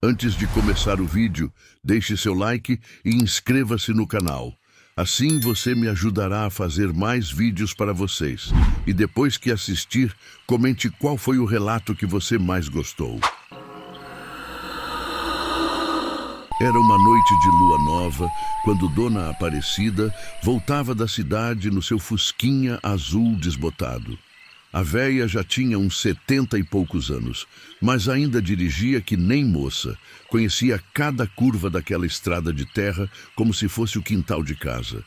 Antes de começar o vídeo, deixe seu like e inscreva-se no canal. Assim você me ajudará a fazer mais vídeos para vocês. E depois que assistir, comente qual foi o relato que você mais gostou. Era uma noite de lua nova, quando Dona Aparecida voltava da cidade no seu fusquinha azul desbotado. A véia já tinha uns 70 e poucos anos, mas ainda dirigia que nem moça. Conhecia cada curva daquela estrada de terra como se fosse o quintal de casa.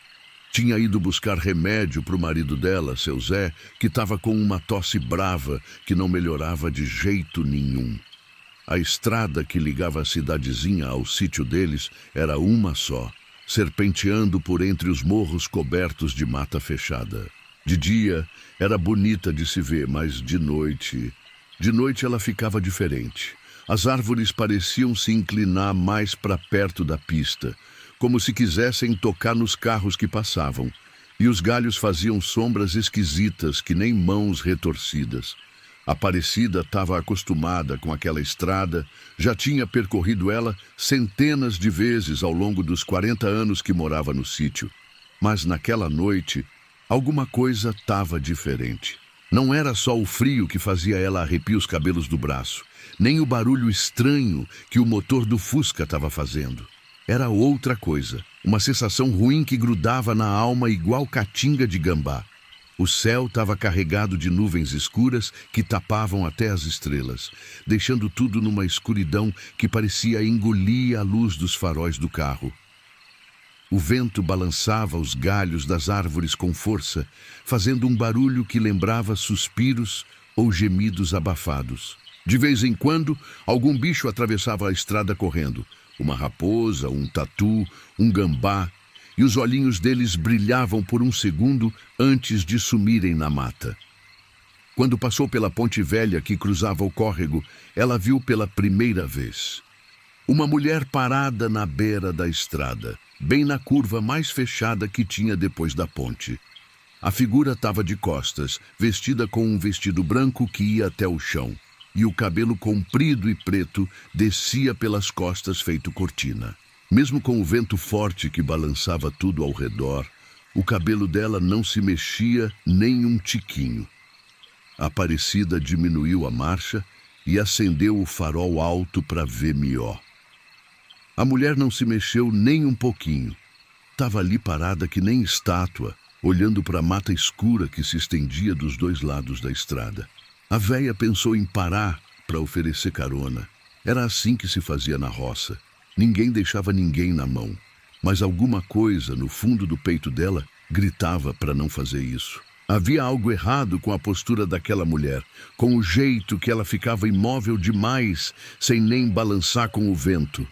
Tinha ido buscar remédio para o marido dela, seu Zé, que estava com uma tosse brava que não melhorava de jeito nenhum. A estrada que ligava a cidadezinha ao sítio deles era uma só, serpenteando por entre os morros cobertos de mata fechada. De dia, era bonita de se ver, mas de noite ela ficava diferente. As árvores pareciam se inclinar mais para perto da pista, como se quisessem tocar nos carros que passavam, e os galhos faziam sombras esquisitas que nem mãos retorcidas. Aparecida estava acostumada com aquela estrada, já tinha percorrido ela centenas de vezes ao longo dos 40 anos que morava no sítio. Mas naquela noite, alguma coisa estava diferente. Não era só o frio que fazia ela arrepiar os cabelos do braço, nem o barulho estranho que o motor do Fusca estava fazendo. Era outra coisa, uma sensação ruim que grudava na alma igual catinga de gambá. O céu estava carregado de nuvens escuras que tapavam até as estrelas, deixando tudo numa escuridão que parecia engolir a luz dos faróis do carro. O vento balançava os galhos das árvores com força, fazendo um barulho que lembrava suspiros ou gemidos abafados. De vez em quando, algum bicho atravessava a estrada correndo. Uma raposa, um tatu, um gambá, e os olhinhos deles brilhavam por um segundo antes de sumirem na mata. Quando passou pela ponte velha que cruzava o córrego, ela viu pela primeira vez uma mulher parada na beira da estrada, bem na curva mais fechada que tinha depois da ponte. A figura estava de costas, vestida com um vestido branco que ia até o chão, e o cabelo comprido e preto descia pelas costas feito cortina. Mesmo com o vento forte que balançava tudo ao redor, o cabelo dela não se mexia nem um tiquinho. A Aparecida diminuiu a marcha e acendeu o farol alto para ver melhor. A mulher não se mexeu nem um pouquinho. Estava ali parada que nem estátua, olhando para a mata escura que se estendia dos dois lados da estrada. A véia pensou em parar para oferecer carona. Era assim que se fazia na roça. Ninguém deixava ninguém na mão. Mas alguma coisa no fundo do peito dela gritava para não fazer isso. Havia algo errado com a postura daquela mulher, com o jeito que ela ficava imóvel demais, sem nem balançar com o vento.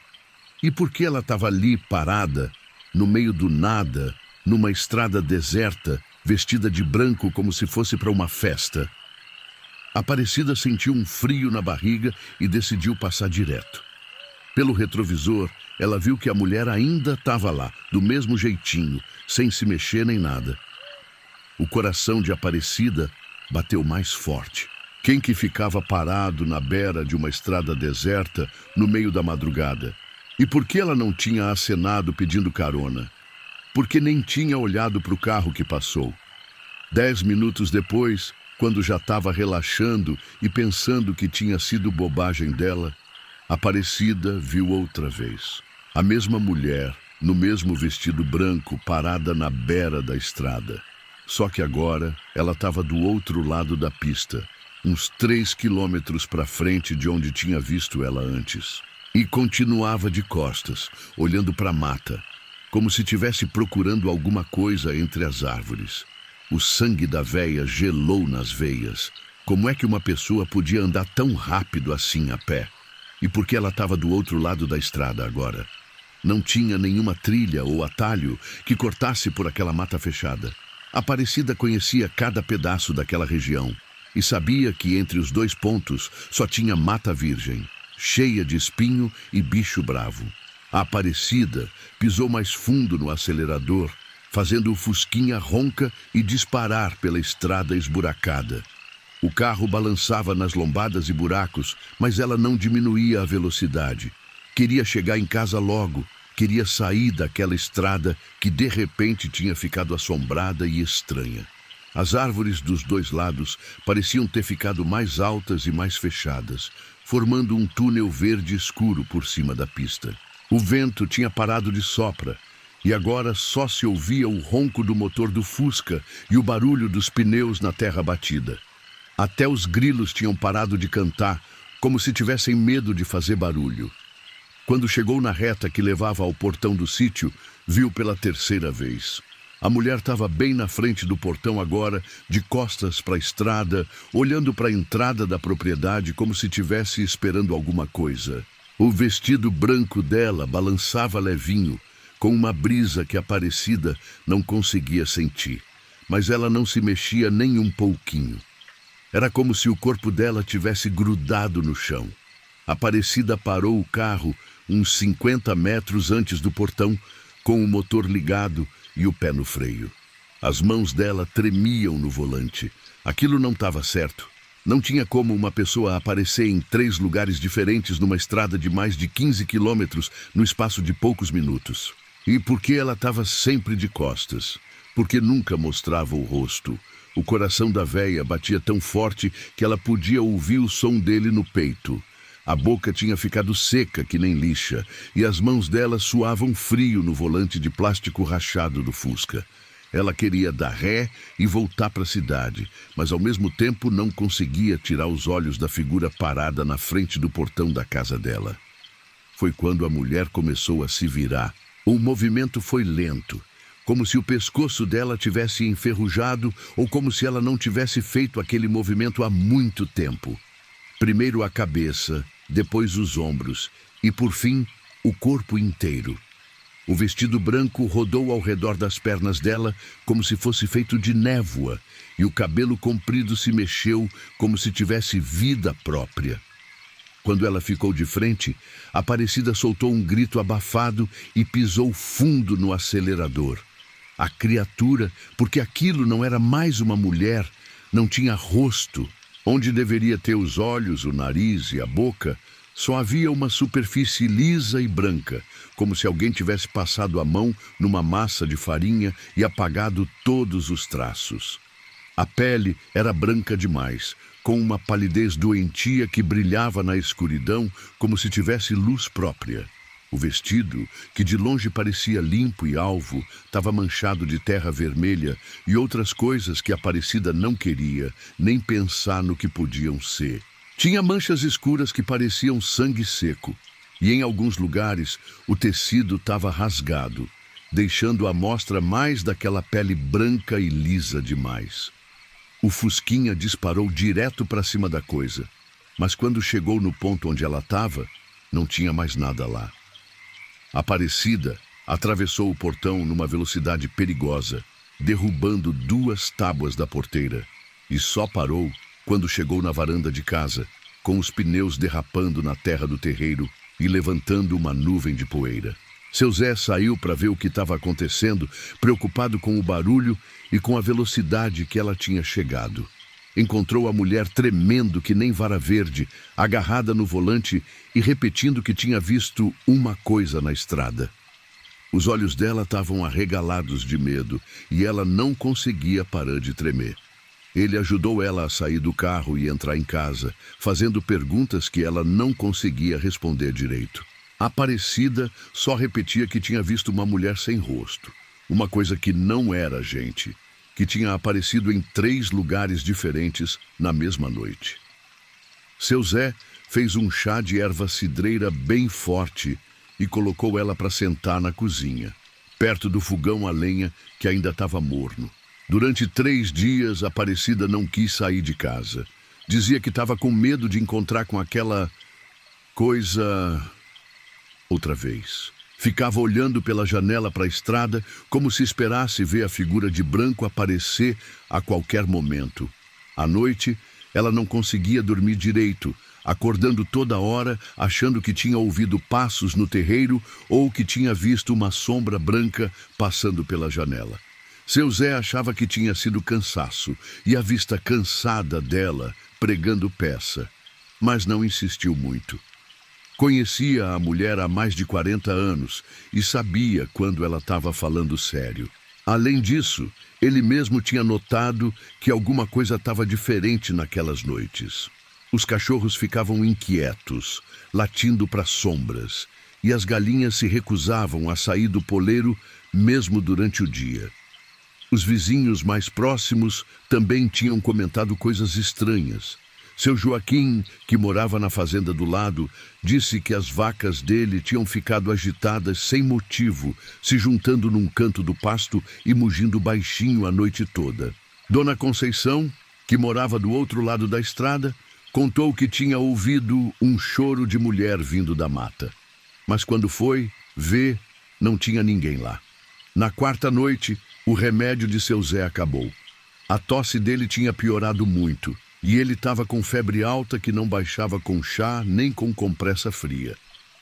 E por que ela estava ali parada, no meio do nada, numa estrada deserta, vestida de branco como se fosse para uma festa? Aparecida sentiu um frio na barriga e decidiu passar direto. Pelo retrovisor, ela viu que a mulher ainda estava lá, do mesmo jeitinho, sem se mexer nem nada. O coração de Aparecida bateu mais forte. Quem que ficava parado na beira de uma estrada deserta, no meio da madrugada? E por que ela não tinha acenado pedindo carona? Porque nem tinha olhado para o carro que passou. 10 minutos depois, quando já estava relaxando e pensando que tinha sido bobagem dela, Aparecida viu outra vez. A mesma mulher, no mesmo vestido branco, parada na beira da estrada. Só que agora ela estava do outro lado da pista, uns 3 quilômetros para frente de onde tinha visto ela antes. E continuava de costas, olhando para a mata, como se estivesse procurando alguma coisa entre as árvores. O sangue da véia gelou nas veias. Como é que uma pessoa podia andar tão rápido assim a pé? E por que ela estava do outro lado da estrada agora? Não tinha nenhuma trilha ou atalho que cortasse por aquela mata fechada. Aparecida conhecia cada pedaço daquela região e sabia que entre os dois pontos só tinha mata virgem, cheia de espinho e bicho bravo. A Aparecida pisou mais fundo no acelerador, fazendo o fusquinha ronca e disparar pela estrada esburacada. O carro balançava nas lombadas e buracos, mas ela não diminuía a velocidade. Queria chegar em casa logo, queria sair daquela estrada que de repente tinha ficado assombrada e estranha. As árvores dos dois lados pareciam ter ficado mais altas e mais fechadas, formando um túnel verde escuro por cima da pista. O vento tinha parado de soprar, e agora só se ouvia o ronco do motor do Fusca e o barulho dos pneus na terra batida. Até os grilos tinham parado de cantar, como se tivessem medo de fazer barulho. Quando chegou na reta que levava ao portão do sítio, viu pela terceira vez. A mulher estava bem na frente do portão agora, de costas para a estrada, olhando para a entrada da propriedade como se estivesse esperando alguma coisa. O vestido branco dela balançava levinho, com uma brisa que a Aparecida não conseguia sentir. Mas ela não se mexia nem um pouquinho. Era como se o corpo dela tivesse grudado no chão. A Aparecida parou o carro uns 50 metros antes do portão, com o motor ligado e o pé no freio. As mãos dela tremiam no volante. Aquilo não estava certo. Não tinha como uma pessoa aparecer em 3 lugares diferentes numa estrada de mais de 15 quilômetros no espaço de poucos minutos. E por que ela estava sempre de costas? Porque nunca mostrava o rosto. O coração da véia batia tão forte que ela podia ouvir o som dele no peito. A boca tinha ficado seca que nem lixa, e as mãos dela suavam frio no volante de plástico rachado do Fusca. Ela queria dar ré e voltar para a cidade, mas ao mesmo tempo não conseguia tirar os olhos da figura parada na frente do portão da casa dela. Foi quando a mulher começou a se virar. O movimento foi lento, como se o pescoço dela tivesse enferrujado ou como se ela não tivesse feito aquele movimento há muito tempo. Primeiro a cabeça, depois os ombros e, por fim, o corpo inteiro. O vestido branco rodou ao redor das pernas dela como se fosse feito de névoa e o cabelo comprido se mexeu como se tivesse vida própria. Quando ela ficou de frente, a Aparecida soltou um grito abafado e pisou fundo no acelerador. A criatura, porque aquilo não era mais uma mulher, não tinha rosto. Onde deveria ter os olhos, o nariz e a boca, só havia uma superfície lisa e branca, como se alguém tivesse passado a mão numa massa de farinha e apagado todos os traços. A pele era branca demais, com uma palidez doentia que brilhava na escuridão como se tivesse luz própria. O vestido, que de longe parecia limpo e alvo, estava manchado de terra vermelha e outras coisas que a Aparecida não queria, nem pensar no que podiam ser. Tinha manchas escuras que pareciam sangue seco, e em alguns lugares o tecido estava rasgado, deixando à mostra mais daquela pele branca e lisa demais. O Fusquinha disparou direto para cima da coisa, mas quando chegou no ponto onde ela estava, não tinha mais nada lá. A Aparecida atravessou o portão numa velocidade perigosa, derrubando 2 tábuas da porteira, e só parou quando chegou na varanda de casa, com os pneus derrapando na terra do terreiro e levantando uma nuvem de poeira. Seu Zé saiu para ver o que estava acontecendo, preocupado com o barulho e com a velocidade que ela tinha chegado. Encontrou a mulher tremendo que nem vara verde, agarrada no volante e repetindo que tinha visto uma coisa na estrada. Os olhos dela estavam arregalados de medo e ela não conseguia parar de tremer. Ele ajudou ela a sair do carro e entrar em casa, fazendo perguntas que ela não conseguia responder direito. A Aparecida só repetia que tinha visto uma mulher sem rosto, uma coisa que não era gente, que tinha aparecido em 3 lugares diferentes na mesma noite. Seu Zé fez um chá de erva cidreira bem forte e colocou ela para sentar na cozinha, perto do fogão a lenha que ainda estava morno. Durante 3 dias, a Aparecida não quis sair de casa. Dizia que estava com medo de encontrar com aquela coisa outra vez. Ficava olhando pela janela para a estrada como se esperasse ver a figura de branco aparecer a qualquer momento. À noite, ela não conseguia dormir direito, acordando toda hora, achando que tinha ouvido passos no terreiro ou que tinha visto uma sombra branca passando pela janela. Seu Zé achava que tinha sido cansaço e a vista cansada dela pregando peça, mas não insistiu muito. Conhecia a mulher há mais de 40 anos e sabia quando ela estava falando sério. Além disso, ele mesmo tinha notado que alguma coisa estava diferente naquelas noites. Os cachorros ficavam inquietos, latindo para sombras, e as galinhas se recusavam a sair do poleiro mesmo durante o dia. Os vizinhos mais próximos também tinham comentado coisas estranhas. Seu Joaquim, que morava na fazenda do lado, disse que as vacas dele tinham ficado agitadas sem motivo, se juntando num canto do pasto e mugindo baixinho a noite toda. Dona Conceição, que morava do outro lado da estrada, contou que tinha ouvido um choro de mulher vindo da mata. Mas quando foi ver, não tinha ninguém lá. Na quarta noite, o remédio de seu Zé acabou. A tosse dele tinha piorado muito, e ele estava com febre alta que não baixava com chá nem com compressa fria.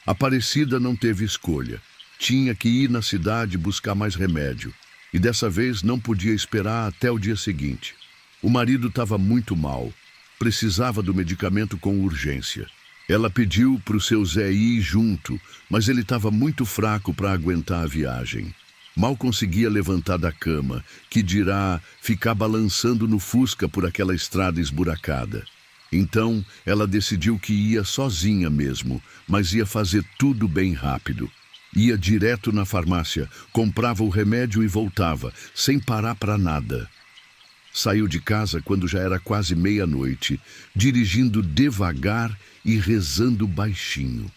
Aparecida não teve escolha. Tinha que ir na cidade buscar mais remédio, e dessa vez não podia esperar até o dia seguinte. O marido estava muito mal, precisava do medicamento com urgência. Ela pediu para o seu Zé ir junto, mas ele estava muito fraco para aguentar a viagem. Mal conseguia levantar da cama, que dirá ficar balançando no Fusca por aquela estrada esburacada. Então, ela decidiu que ia sozinha mesmo, mas ia fazer tudo bem rápido. Ia direto na farmácia, comprava o remédio e voltava, sem parar para nada. Saiu de casa quando já era quase meia-noite, dirigindo devagar e rezando baixinho.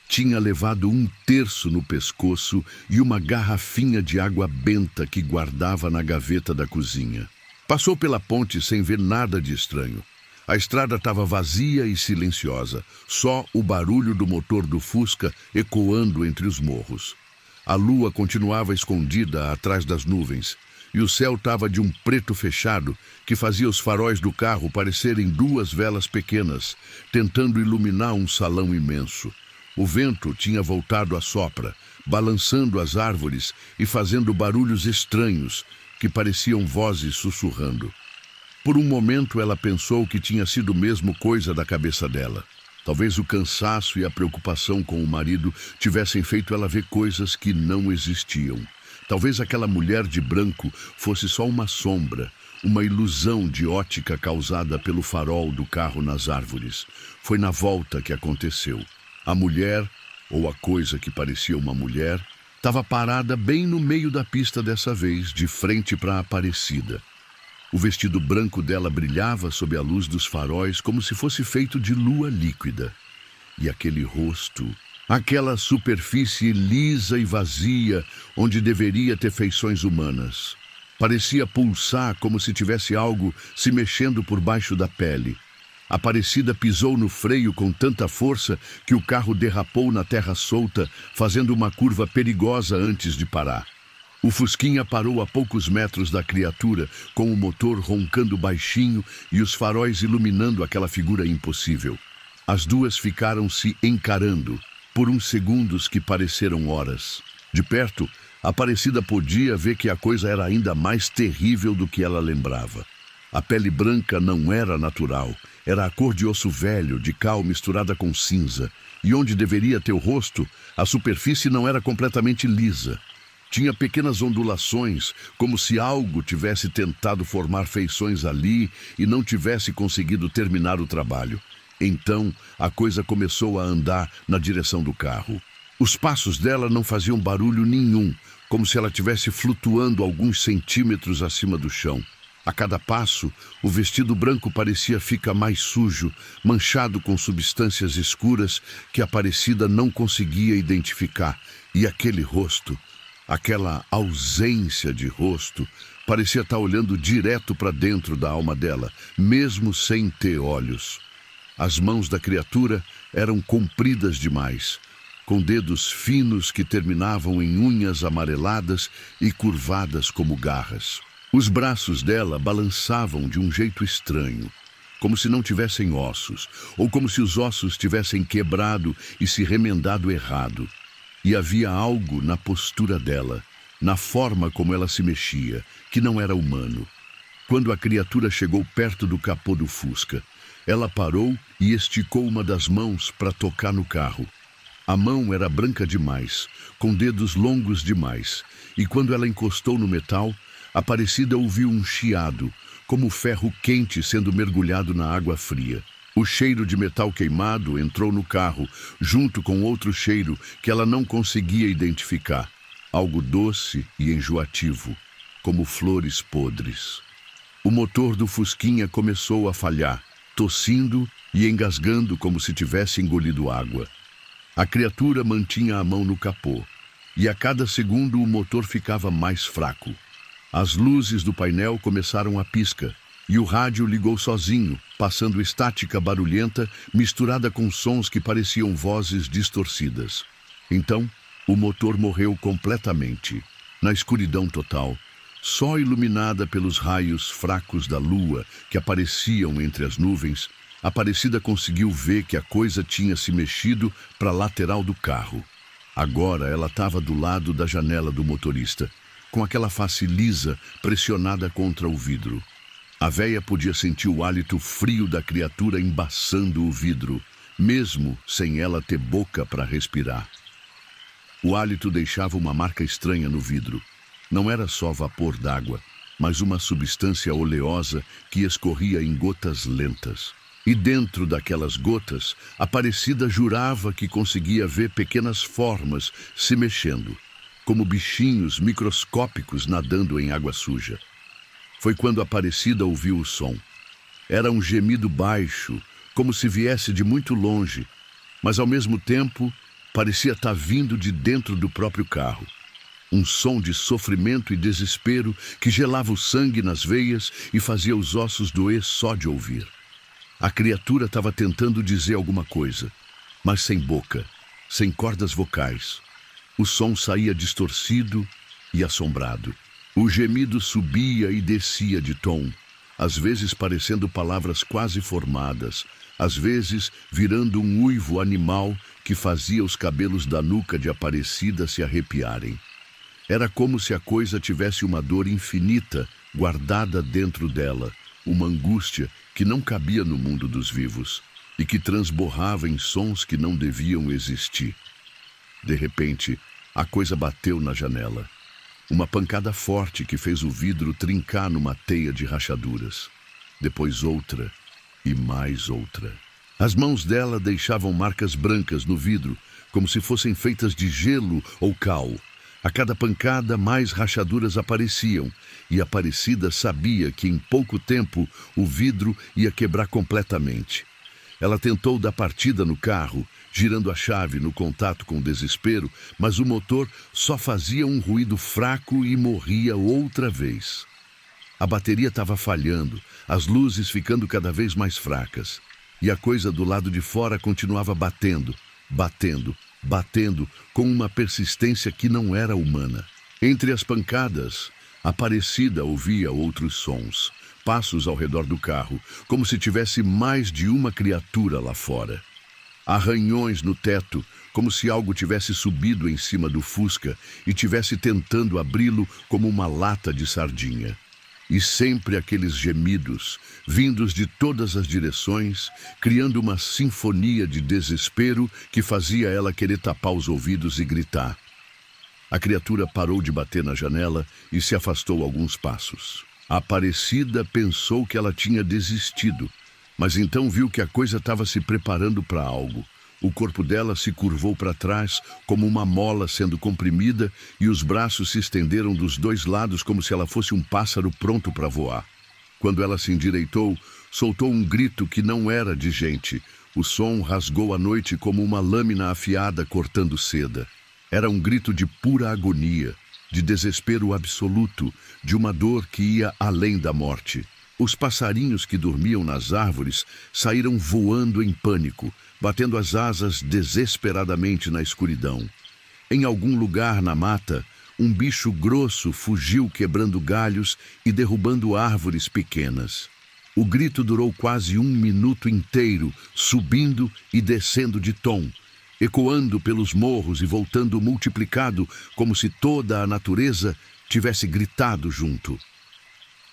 Tinha levado 1/3 no pescoço e uma garrafinha de água benta que guardava na gaveta da cozinha. Passou pela ponte sem ver nada de estranho. A estrada estava vazia e silenciosa, só o barulho do motor do Fusca ecoando entre os morros. A lua continuava escondida atrás das nuvens, e o céu estava de um preto fechado que fazia os faróis do carro parecerem 2 velas pequenas, tentando iluminar um salão imenso. O vento tinha voltado à sopra, balançando as árvores e fazendo barulhos estranhos que pareciam vozes sussurrando. Por um momento ela pensou que tinha sido mesmo coisa da cabeça dela. Talvez o cansaço e a preocupação com o marido tivessem feito ela ver coisas que não existiam. Talvez aquela mulher de branco fosse só uma sombra, uma ilusão de ótica causada pelo farol do carro nas árvores. Foi na volta que aconteceu. A mulher, ou a coisa que parecia uma mulher, estava parada bem no meio da pista dessa vez, de frente para a Aparecida. O vestido branco dela brilhava sob a luz dos faróis como se fosse feito de lua líquida. E aquele rosto, aquela superfície lisa e vazia, onde deveria ter feições humanas. Parecia pulsar como se tivesse algo se mexendo por baixo da pele. Aparecida pisou no freio com tanta força que o carro derrapou na terra solta, fazendo uma curva perigosa antes de parar. O Fusquinha parou a poucos metros da criatura, com o motor roncando baixinho e os faróis iluminando aquela figura impossível. As duas ficaram se encarando, por uns segundos que pareceram horas. De perto, Aparecida podia ver que a coisa era ainda mais terrível do que ela lembrava. A pele branca não era natural, era a cor de osso velho, de cal misturada com cinza, e onde deveria ter o rosto, a superfície não era completamente lisa. Tinha pequenas ondulações, como se algo tivesse tentado formar feições ali e não tivesse conseguido terminar o trabalho. Então, a coisa começou a andar na direção do carro. Os passos dela não faziam barulho nenhum, como se ela estivesse flutuando alguns centímetros acima do chão. A cada passo, o vestido branco parecia ficar mais sujo, manchado com substâncias escuras que a Aparecida não conseguia identificar. E aquele rosto, aquela ausência de rosto, parecia estar olhando direto para dentro da alma dela, mesmo sem ter olhos. As mãos da criatura eram compridas demais, com dedos finos que terminavam em unhas amareladas e curvadas como garras. Os braços dela balançavam de um jeito estranho, como se não tivessem ossos, ou como se os ossos tivessem quebrado e se remendado errado. E havia algo na postura dela, na forma como ela se mexia, que não era humano. Quando a criatura chegou perto do capô do Fusca, ela parou e esticou uma das mãos para tocar no carro. A mão era branca demais, com dedos longos demais, e quando ela encostou no metal, Aparecida ouviu um chiado, como ferro quente sendo mergulhado na água fria. O cheiro de metal queimado entrou no carro, junto com outro cheiro que ela não conseguia identificar. Algo doce e enjoativo, como flores podres. O motor do Fusquinha começou a falhar, tossindo e engasgando como se tivesse engolido água. A criatura mantinha a mão no capô, e a cada segundo o motor ficava mais fraco. As luzes do painel começaram a piscar, e o rádio ligou sozinho, passando estática barulhenta misturada com sons que pareciam vozes distorcidas. Então, o motor morreu completamente, na escuridão total, só iluminada pelos raios fracos da lua que apareciam entre as nuvens. Aparecida conseguiu ver que a coisa tinha se mexido para a lateral do carro. Agora ela estava do lado da janela do motorista, com aquela face lisa pressionada contra o vidro. A véia podia sentir o hálito frio da criatura embaçando o vidro, mesmo sem ela ter boca para respirar. O hálito deixava uma marca estranha no vidro. Não era só vapor d'água, mas uma substância oleosa que escorria em gotas lentas. E dentro daquelas gotas, Aparecida jurava que conseguia ver pequenas formas se mexendo, como bichinhos microscópicos nadando em água suja. Foi quando Aparecida ouviu o som. Era um gemido baixo, como se viesse de muito longe, mas ao mesmo tempo parecia estar vindo de dentro do próprio carro. Um som de sofrimento e desespero que gelava o sangue nas veias e fazia os ossos doer só de ouvir. A criatura estava tentando dizer alguma coisa, mas sem boca, sem cordas vocais. O som saía distorcido e assombrado. O gemido subia e descia de tom, às vezes parecendo palavras quase formadas, às vezes virando um uivo animal que fazia os cabelos da nuca de Aparecida se arrepiarem. Era como se a coisa tivesse uma dor infinita guardada dentro dela, uma angústia que não cabia no mundo dos vivos e que transborrava em sons que não deviam existir. De repente, a coisa bateu na janela. Uma pancada forte que fez o vidro trincar numa teia de rachaduras. Depois outra e mais outra. As mãos dela deixavam marcas brancas no vidro, como se fossem feitas de gelo ou cal. A cada pancada, mais rachaduras apareciam, e Aparecida sabia que em pouco tempo o vidro ia quebrar completamente. Ela tentou dar partida no carro, girando a chave no contato com o desespero, mas o motor só fazia um ruído fraco e morria outra vez. A bateria estava falhando, as luzes ficando cada vez mais fracas, e a coisa do lado de fora continuava batendo, batendo, batendo com uma persistência que não era humana. Entre as pancadas, Aparecida ouvia outros sons, passos ao redor do carro, como se tivesse mais de uma criatura lá fora. Arranhões no teto, como se algo tivesse subido em cima do Fusca e tivesse tentando abri-lo como uma lata de sardinha. E sempre aqueles gemidos, vindos de todas as direções, criando uma sinfonia de desespero que fazia ela querer tapar os ouvidos e gritar. A criatura parou de bater na janela e se afastou alguns passos. A Aparecida pensou que ela tinha desistido, mas então viu que a coisa estava se preparando para algo. O corpo dela se curvou para trás, como uma mola sendo comprimida, e os braços se estenderam dos dois lados como se ela fosse um pássaro pronto para voar. Quando ela se endireitou, soltou um grito que não era de gente. O som rasgou a noite como uma lâmina afiada cortando seda. Era um grito de pura agonia, de desespero absoluto, de uma dor que ia além da morte. Os passarinhos que dormiam nas árvores saíram voando em pânico, batendo as asas desesperadamente na escuridão. Em algum lugar na mata, um bicho grosso fugiu quebrando galhos e derrubando árvores pequenas. O grito durou quase 1 minuto inteiro, subindo e descendo de tom, ecoando pelos morros e voltando multiplicado, como se toda a natureza tivesse gritado junto.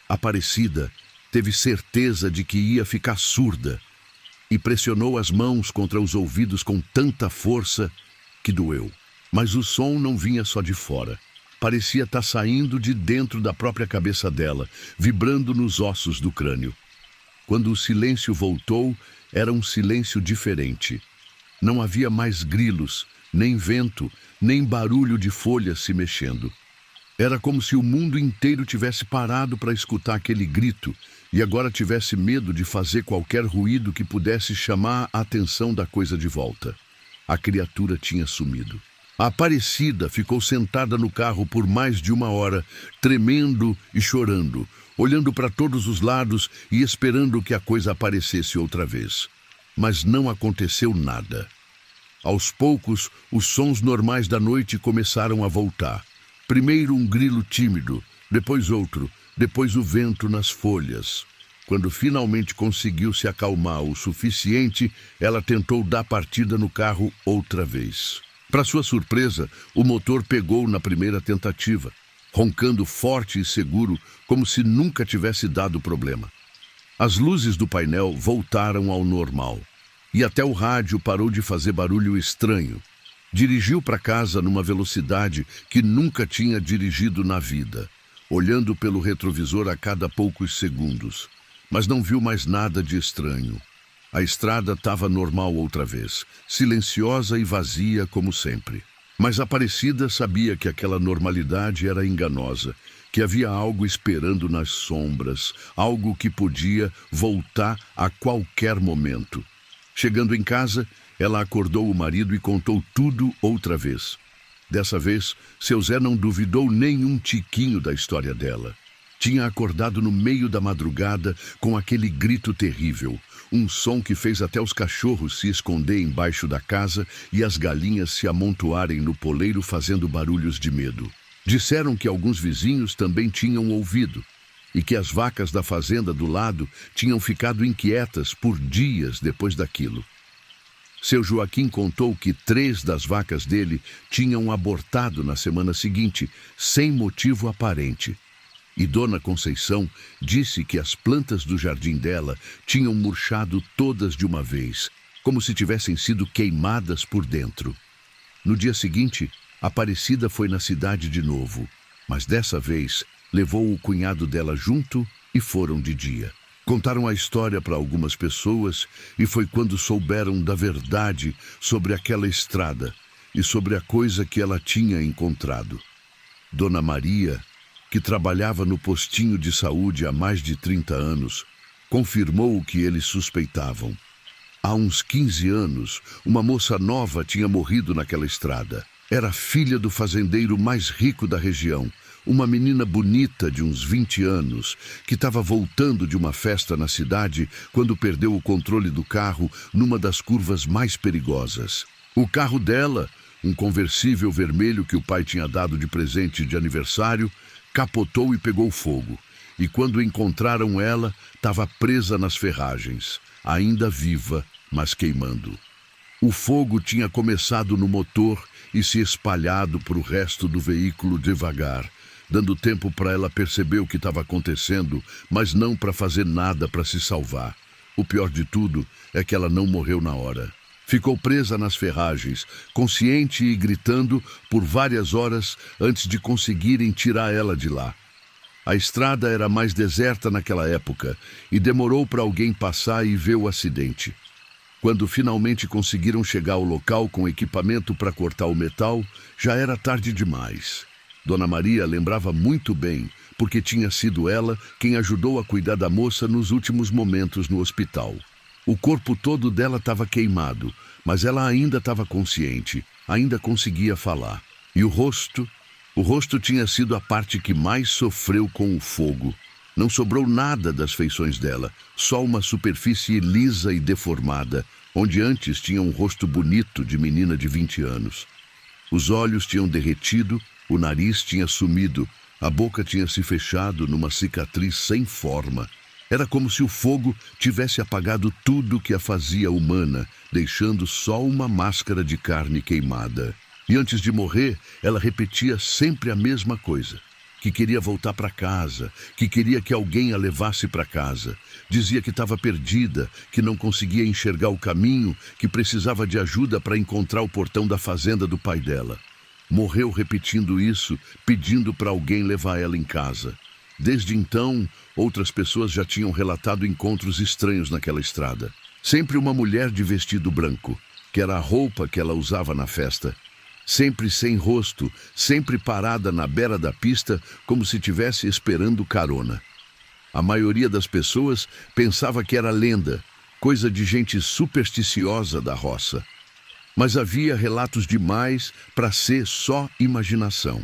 Aparecida teve certeza de que ia ficar surda e pressionou as mãos contra os ouvidos com tanta força que doeu. Mas o som não vinha só de fora. Parecia estar saindo de dentro da própria cabeça dela, vibrando nos ossos do crânio. Quando o silêncio voltou, era um silêncio diferente. Não havia mais grilos, nem vento, nem barulho de folhas se mexendo. Era como se o mundo inteiro tivesse parado para escutar aquele grito e agora tivesse medo de fazer qualquer ruído que pudesse chamar a atenção da coisa de volta. A criatura tinha sumido. A Aparecida ficou sentada no carro por mais de 1 hora, tremendo e chorando, olhando para todos os lados e esperando que a coisa aparecesse outra vez. Mas não aconteceu nada. Aos poucos, os sons normais da noite começaram a voltar. Primeiro um grilo tímido, depois outro, depois o vento nas folhas. Quando finalmente conseguiu se acalmar o suficiente, ela tentou dar partida no carro outra vez. Para sua surpresa, o motor pegou na primeira tentativa, roncando forte e seguro, como se nunca tivesse dado problema. As luzes do painel voltaram ao normal, e até o rádio parou de fazer barulho estranho. Dirigiu para casa numa velocidade que nunca tinha dirigido na vida, olhando pelo retrovisor a cada poucos segundos, mas não viu mais nada de estranho. A estrada estava normal outra vez, silenciosa e vazia como sempre. Mas Aparecida sabia que aquela normalidade era enganosa, que havia algo esperando nas sombras, algo que podia voltar a qualquer momento. Chegando em casa, ela acordou o marido e contou tudo outra vez. Dessa vez, seu Zé não duvidou nem um tiquinho da história dela. Tinha acordado no meio da madrugada com aquele grito terrível, um som que fez até os cachorros se esconder embaixo da casa e as galinhas se amontoarem no poleiro fazendo barulhos de medo. Disseram que alguns vizinhos também tinham ouvido e que as vacas da fazenda do lado tinham ficado inquietas por dias depois daquilo. Seu Joaquim contou que 3 das vacas dele tinham abortado na semana seguinte, sem motivo aparente. E Dona Conceição disse que as plantas do jardim dela tinham murchado todas de uma vez, como se tivessem sido queimadas por dentro. No dia seguinte, Aparecida foi na cidade de novo, mas dessa vez levou o cunhado dela junto e foram de dia. Contaram a história para algumas pessoas e foi quando souberam da verdade sobre aquela estrada e sobre a coisa que ela tinha encontrado. Dona Maria, que trabalhava no postinho de saúde há mais de 30 anos, confirmou o que eles suspeitavam. Há uns 15 anos, uma moça nova tinha morrido naquela estrada. Era filha do fazendeiro mais rico da região, uma menina bonita de uns 20 anos, que estava voltando de uma festa na cidade quando perdeu o controle do carro numa das curvas mais perigosas. O carro dela, um conversível vermelho que o pai tinha dado de presente de aniversário, capotou e pegou fogo. E quando encontraram ela, estava presa nas ferragens, ainda viva, mas queimando. O fogo tinha começado no motor e se espalhado para o resto do veículo devagar, dando tempo para ela perceber o que estava acontecendo, mas não para fazer nada para se salvar. O pior de tudo é que ela não morreu na hora. Ficou presa nas ferragens, consciente e gritando por várias horas antes de conseguirem tirar ela de lá. A estrada era mais deserta naquela época e demorou para alguém passar e ver o acidente. Quando finalmente conseguiram chegar ao local com equipamento para cortar o metal, já era tarde demais. Dona Maria lembrava muito bem, porque tinha sido ela quem ajudou a cuidar da moça nos últimos momentos no hospital. O corpo todo dela estava queimado, mas ela ainda estava consciente, ainda conseguia falar. E o rosto tinha sido a parte que mais sofreu com o fogo. Não sobrou nada das feições dela, só uma superfície lisa e deformada, onde antes tinha um rosto bonito de menina de 20 anos. Os olhos tinham derretido, o nariz tinha sumido, a boca tinha se fechado numa cicatriz sem forma. Era como se o fogo tivesse apagado tudo que a fazia humana, deixando só uma máscara de carne queimada. E antes de morrer, ela repetia sempre a mesma coisa: que queria voltar para casa, que queria que alguém a levasse para casa. Dizia que estava perdida, que não conseguia enxergar o caminho, que precisava de ajuda para encontrar o portão da fazenda do pai dela. Morreu repetindo isso, pedindo para alguém levar ela em casa. Desde então, outras pessoas já tinham relatado encontros estranhos naquela estrada. Sempre uma mulher de vestido branco, que era a roupa que ela usava na festa. Sempre sem rosto, sempre parada na beira da pista, como se estivesse esperando carona. A maioria das pessoas pensava que era lenda, coisa de gente supersticiosa da roça. Mas havia relatos demais para ser só imaginação.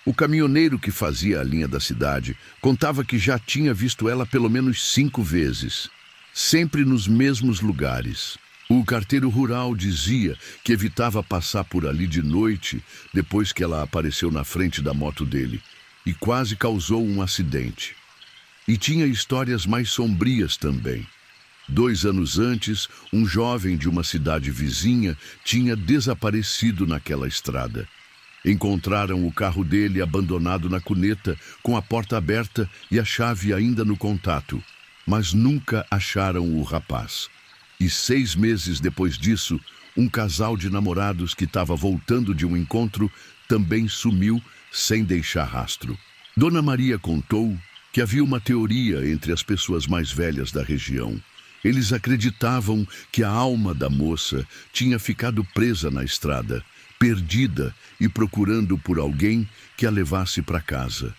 O caminhoneiro que fazia a linha da cidade contava que já tinha visto ela pelo menos 5 vezes, sempre nos mesmos lugares. O carteiro rural dizia que evitava passar por ali de noite depois que ela apareceu na frente da moto dele e quase causou um acidente. E tinha histórias mais sombrias também. 2 anos antes, um jovem de uma cidade vizinha tinha desaparecido naquela estrada. Encontraram o carro dele abandonado na cuneta, com a porta aberta e a chave ainda no contato, mas nunca acharam o rapaz. E 6 meses depois disso, um casal de namorados que estava voltando de um encontro também sumiu sem deixar rastro. Dona Maria contou que havia uma teoria entre as pessoas mais velhas da região. Eles acreditavam que a alma da moça tinha ficado presa na estrada, perdida e procurando por alguém que a levasse para casa.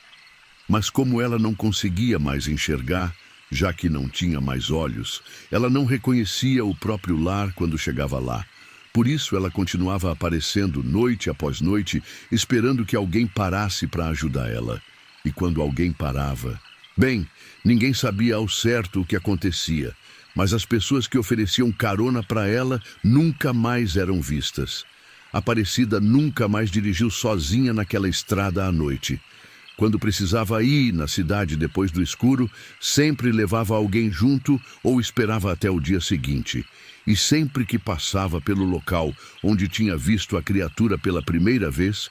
Mas como ela não conseguia mais enxergar, já que não tinha mais olhos, ela não reconhecia o próprio lar quando chegava lá. Por isso ela continuava aparecendo noite após noite, esperando que alguém parasse para ajudar ela. E quando alguém parava, bem, ninguém sabia ao certo o que acontecia, mas as pessoas que ofereciam carona para ela nunca mais eram vistas. Aparecida nunca mais dirigiu sozinha naquela estrada à noite. Quando precisava ir na cidade depois do escuro, sempre levava alguém junto ou esperava até o dia seguinte. E sempre que passava pelo local onde tinha visto a criatura pela primeira vez,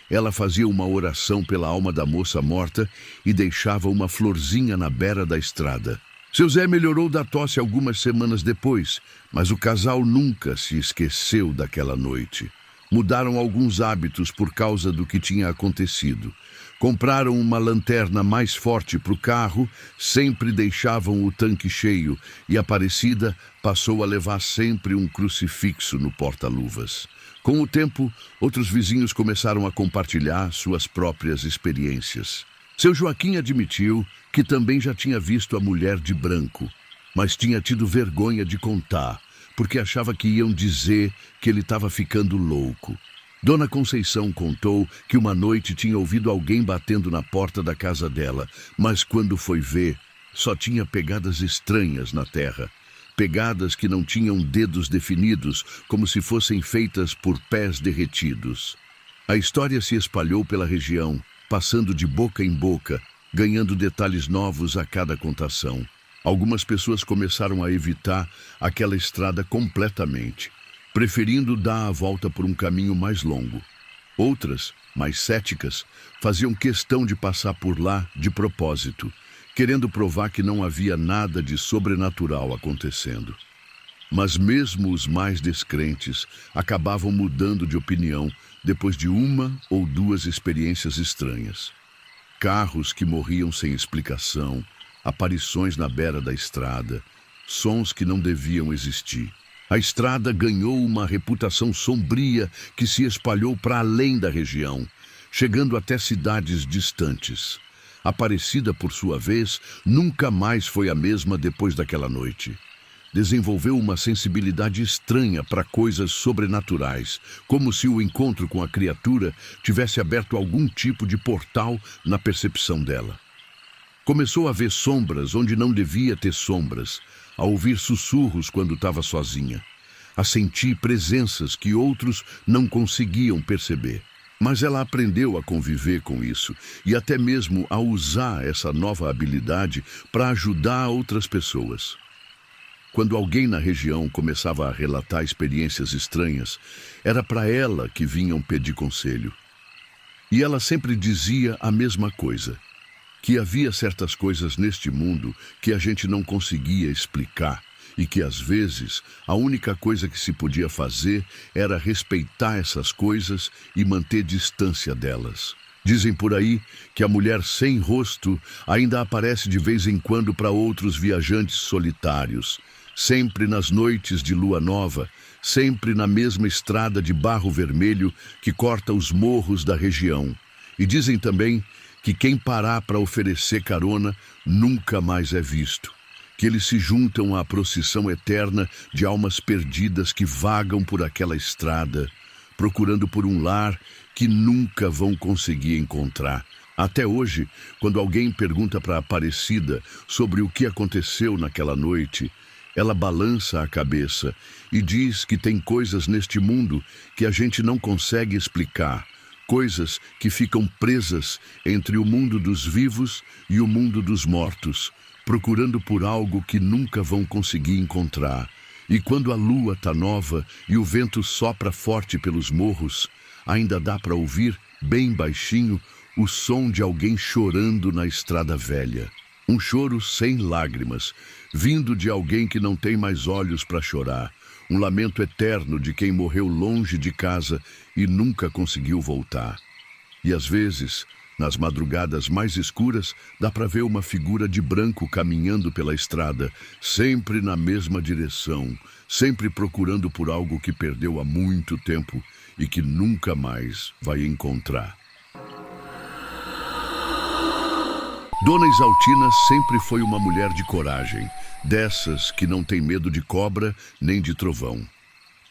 ela fazia uma oração pela alma da moça morta e deixava uma florzinha na beira da estrada. Seu Zé melhorou da tosse algumas semanas depois, mas o casal nunca se esqueceu daquela noite. Mudaram alguns hábitos por causa do que tinha acontecido. Compraram uma lanterna mais forte para o carro, sempre deixavam o tanque cheio e Aparecida passou a levar sempre um crucifixo no porta-luvas. Com o tempo, outros vizinhos começaram a compartilhar suas próprias experiências. Seu Joaquim admitiu que também já tinha visto a mulher de branco, mas tinha tido vergonha de contar, porque achava que iam dizer que ele estava ficando louco. Dona Conceição contou que uma noite tinha ouvido alguém batendo na porta da casa dela, mas quando foi ver, só tinha pegadas estranhas na terra. Pegadas que não tinham dedos definidos, como se fossem feitas por pés derretidos. A história se espalhou pela região, passando de boca em boca, ganhando detalhes novos a cada contação. Algumas pessoas começaram a evitar aquela estrada completamente, preferindo dar a volta por um caminho mais longo. Outras, mais céticas, faziam questão de passar por lá de propósito, querendo provar que não havia nada de sobrenatural acontecendo. Mas mesmo os mais descrentes acabavam mudando de opinião depois de 1 ou 2 experiências estranhas. Carros que morriam sem explicação, aparições na beira da estrada, sons que não deviam existir. A estrada ganhou uma reputação sombria que se espalhou para além da região, chegando até cidades distantes. Aparecida, por sua vez, nunca mais foi a mesma depois daquela noite. Desenvolveu uma sensibilidade estranha para coisas sobrenaturais, como se o encontro com a criatura tivesse aberto algum tipo de portal na percepção dela. Começou a ver sombras onde não devia ter sombras, a ouvir sussurros quando estava sozinha, a sentir presenças que outros não conseguiam perceber. Mas ela aprendeu a conviver com isso e até mesmo a usar essa nova habilidade para ajudar outras pessoas. Quando alguém na região começava a relatar experiências estranhas, era para ela que vinham pedir conselho. E ela sempre dizia a mesma coisa, que havia certas coisas neste mundo que a gente não conseguia explicar e que, às vezes, a única coisa que se podia fazer era respeitar essas coisas e manter distância delas. Dizem por aí que a mulher sem rosto ainda aparece de vez em quando para outros viajantes solitários, sempre nas noites de lua nova, sempre na mesma estrada de barro vermelho que corta os morros da região. E dizem também que quem parar para oferecer carona nunca mais é visto, que eles se juntam à procissão eterna de almas perdidas que vagam por aquela estrada, procurando por um lar que nunca vão conseguir encontrar. Até hoje, quando alguém pergunta para a Aparecida sobre o que aconteceu naquela noite, ela balança a cabeça e diz que tem coisas neste mundo que a gente não consegue explicar, coisas que ficam presas entre o mundo dos vivos e o mundo dos mortos, procurando por algo que nunca vão conseguir encontrar. E quando a lua está nova e o vento sopra forte pelos morros, ainda dá para ouvir, bem baixinho, o som de alguém chorando na estrada velha. Um choro sem lágrimas, vindo de alguém que não tem mais olhos para chorar. Um lamento eterno de quem morreu longe de casa e nunca conseguiu voltar. E às vezes, nas madrugadas mais escuras, dá para ver uma figura de branco caminhando pela estrada, sempre na mesma direção, sempre procurando por algo que perdeu há muito tempo e que nunca mais vai encontrar. Dona Isaltina sempre foi uma mulher de coragem, dessas que não tem medo de cobra nem de trovão.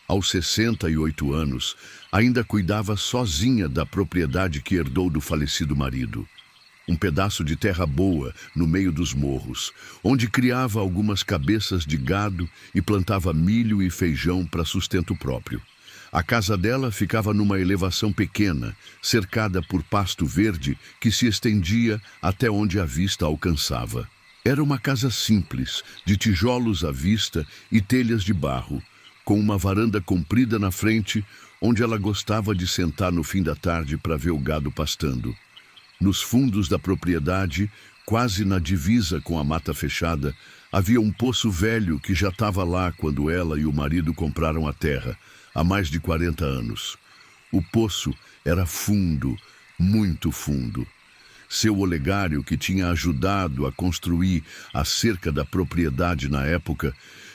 Aos 68 anos, ainda cuidava sozinha da propriedade que herdou do falecido marido. Um pedaço de terra boa no meio dos morros, onde criava algumas cabeças de gado e plantava milho e feijão para sustento próprio. A casa dela ficava numa elevação pequena, cercada por pasto verde que se estendia até onde a vista alcançava. Era uma casa simples, de tijolos à vista e telhas de barro, com uma varanda comprida na frente, onde ela gostava de sentar no fim da tarde para ver o gado pastando. Nos fundos da propriedade, quase na divisa com a mata fechada, havia um poço velho que já estava lá quando ela e o marido compraram a terra, há mais de 40 anos. O poço era fundo, muito fundo. Seu olegário, que tinha ajudado a construir a cerca da propriedade na época,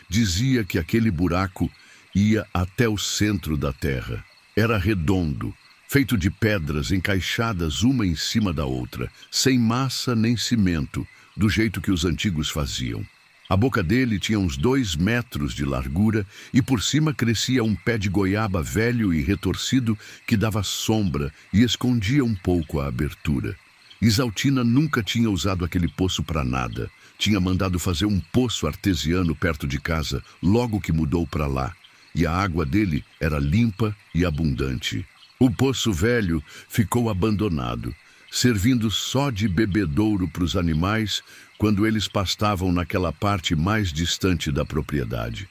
dizia que aquele buraco ia até o centro da terra. Era redondo, feito de pedras encaixadas uma em cima da outra, sem massa nem cimento, do jeito que os antigos faziam. A boca dele tinha uns 2 metros de largura e por cima crescia um pé de goiaba velho e retorcido que dava sombra e escondia um pouco a abertura. Isaltina nunca tinha usado aquele poço para nada. Tinha mandado fazer um poço artesiano perto de casa, logo que mudou para lá, e a água dele era limpa e abundante. O poço velho ficou abandonado, servindo só de bebedouro para os animais quando eles pastavam naquela parte mais distante da propriedade.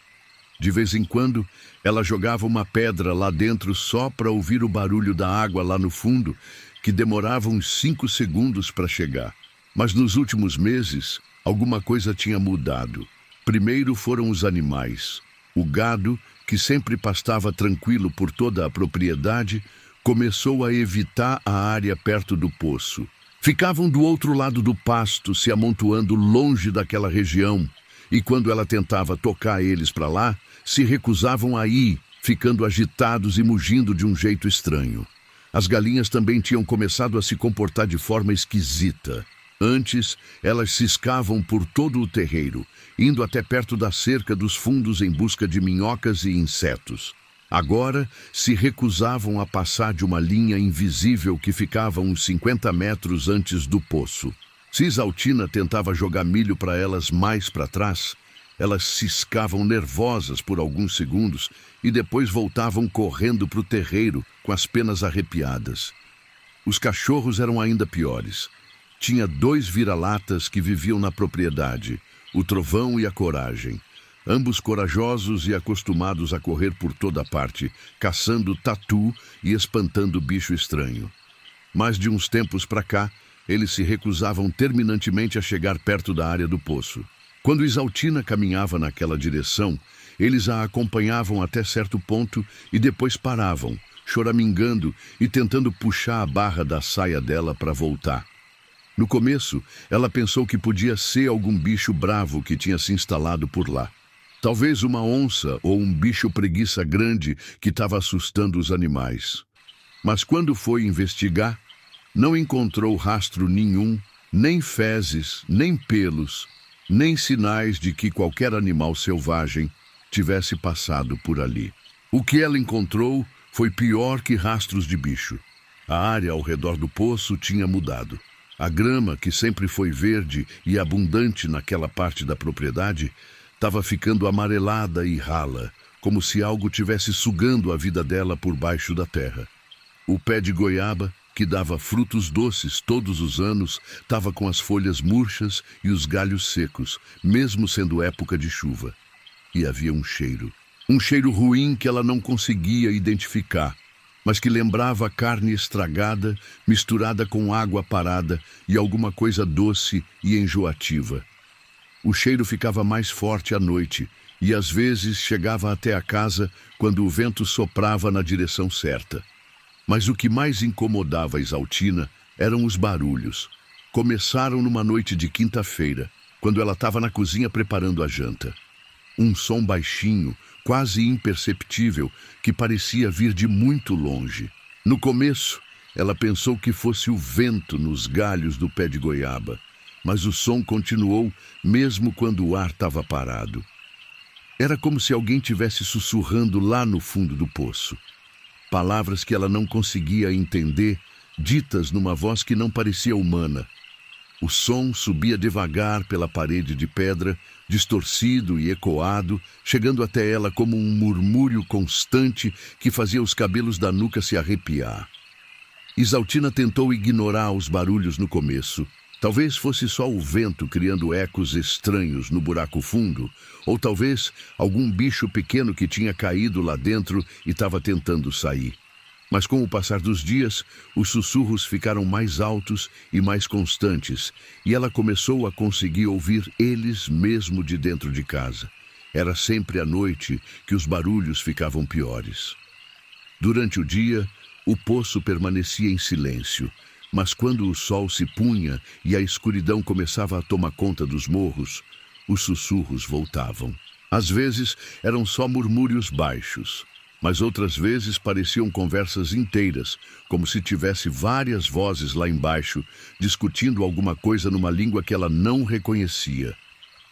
De vez em quando, ela jogava uma pedra lá dentro só para ouvir o barulho da água lá no fundo, que demorava uns 5 segundos para chegar. Mas nos últimos meses, alguma coisa tinha mudado. Primeiro foram os animais. O gado, que sempre pastava tranquilo por toda a propriedade, começou a evitar a área perto do poço. Ficavam do outro lado do pasto, se amontoando longe daquela região, e quando ela tentava tocar eles para lá, se recusavam a ir, ficando agitados e mugindo de um jeito estranho. As galinhas também tinham começado a se comportar de forma esquisita. Antes, elas ciscavam por todo o terreiro, indo até perto da cerca dos fundos em busca de minhocas e insetos. Agora, se recusavam a passar de uma linha invisível que ficava uns 50 metros antes do poço. Se Isaltina tentava jogar milho para elas mais para trás, Elas ciscavam nervosas por alguns segundos e depois voltavam correndo para o terreiro com as penas arrepiadas. Os cachorros eram ainda piores. Tinha 2 vira-latas que viviam na propriedade, o Trovão e a Coragem. Ambos corajosos e acostumados a correr por toda parte, caçando tatu e espantando bicho estranho. Mas de uns tempos para cá, eles se recusavam terminantemente a chegar perto da área do poço. Quando Isaltina caminhava naquela direção, eles a acompanhavam até certo ponto e depois paravam, choramingando e tentando puxar a barra da saia dela para voltar. No começo, ela pensou que podia ser algum bicho bravo que tinha se instalado por lá. Talvez uma onça ou um bicho preguiça grande que estava assustando os animais. Mas quando foi investigar, não encontrou rastro nenhum, nem fezes, nem pelos, nem sinais de que qualquer animal selvagem tivesse passado por ali. O que ela encontrou foi pior que rastros de bicho. A área ao redor do poço tinha mudado. A grama, que sempre foi verde e abundante naquela parte da propriedade, estava ficando amarelada e rala, como se algo tivesse sugando a vida dela por baixo da terra. O pé de goiaba, que dava frutos doces todos os anos, estava com as folhas murchas e os galhos secos, mesmo sendo época de chuva. E havia um cheiro ruim que ela não conseguia identificar, mas que lembrava carne estragada, misturada com água parada e alguma coisa doce e enjoativa. O cheiro ficava mais forte à noite e às vezes chegava até a casa quando o vento soprava na direção certa. Mas o que mais incomodava a Isaltina eram os barulhos. Começaram numa noite de quinta-feira, quando ela estava na cozinha preparando a janta. Um som baixinho, quase imperceptível, que parecia vir de muito longe. No começo, ela pensou que fosse o vento nos galhos do pé de goiaba, mas o som continuou mesmo quando o ar estava parado. Era como se alguém tivesse sussurrando lá no fundo do poço. Palavras que ela não conseguia entender, ditas numa voz que não parecia humana. O som subia devagar pela parede de pedra, distorcido e ecoado, chegando até ela como um murmúrio constante que fazia os cabelos da nuca se arrepiar. Isaltina tentou ignorar os barulhos no começo. Talvez fosse só o vento criando ecos estranhos no buraco fundo, ou talvez algum bicho pequeno que tinha caído lá dentro e estava tentando sair. Mas com o passar dos dias, os sussurros ficaram mais altos e mais constantes, e ela começou a conseguir ouvir eles mesmo de dentro de casa. Era sempre à noite que os barulhos ficavam piores. Durante o dia, o poço permanecia em silêncio, mas quando o sol se punha e a escuridão começava a tomar conta dos morros, os sussurros voltavam. Às vezes eram só murmúrios baixos, mas outras vezes pareciam conversas inteiras, como se tivesse várias vozes lá embaixo, discutindo alguma coisa numa língua que ela não reconhecia.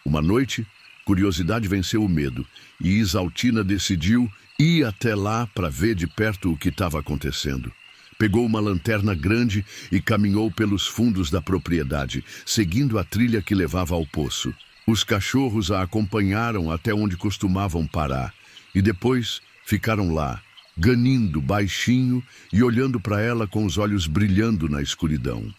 Uma noite, curiosidade venceu o medo, e Isaltina decidiu ir até lá para ver de perto o que estava acontecendo. Pegou uma lanterna grande e caminhou pelos fundos da propriedade, seguindo a trilha que levava ao poço. Os cachorros a acompanharam até onde costumavam parar, e depois ficaram lá, ganindo baixinho e olhando para ela com os olhos brilhando na escuridão.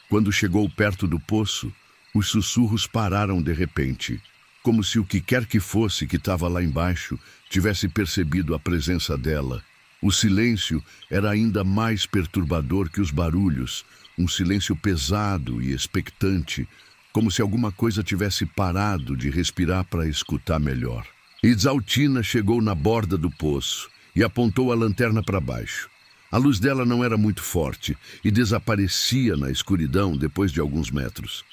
Quando chegou perto do poço, os sussurros pararam de repente, como se o que quer que fosse que estava lá embaixo tivesse percebido a presença dela. O silêncio era ainda mais perturbador que os barulhos, um silêncio pesado e expectante, como se alguma coisa tivesse parado de respirar para escutar melhor. Isaltina chegou na borda do poço e apontou a lanterna para baixo. A luz dela não era muito forte e desaparecia na escuridão depois de alguns metros.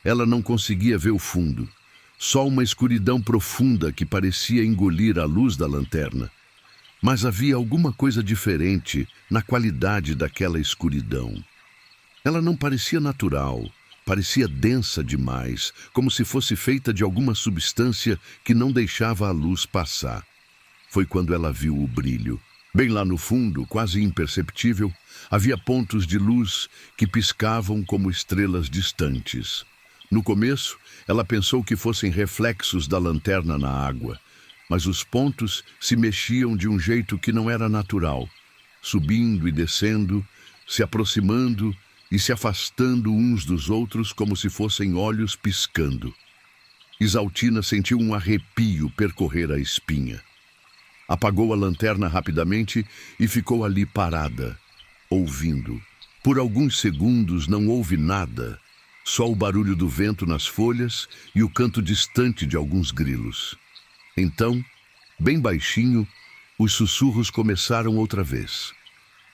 Ela não conseguia ver o fundo, só uma escuridão profunda que parecia engolir a luz da lanterna. Mas havia alguma coisa diferente na qualidade daquela escuridão. Ela não parecia natural, parecia densa demais, como se fosse feita de alguma substância que não deixava a luz passar. Foi quando ela viu o brilho. Bem lá no fundo, quase imperceptível, havia pontos de luz que piscavam como estrelas distantes. No começo, ela pensou que fossem reflexos da lanterna na água, mas os pontos se mexiam de um jeito que não era natural, subindo e descendo, se aproximando e se afastando uns dos outros como se fossem olhos piscando. Isaltina sentiu um arrepio percorrer a espinha. Apagou a lanterna rapidamente e ficou ali parada, ouvindo. Por alguns segundos não houve nada, só o barulho do vento nas folhas e o canto distante de alguns grilos. Então, bem baixinho, os sussurros começaram outra vez.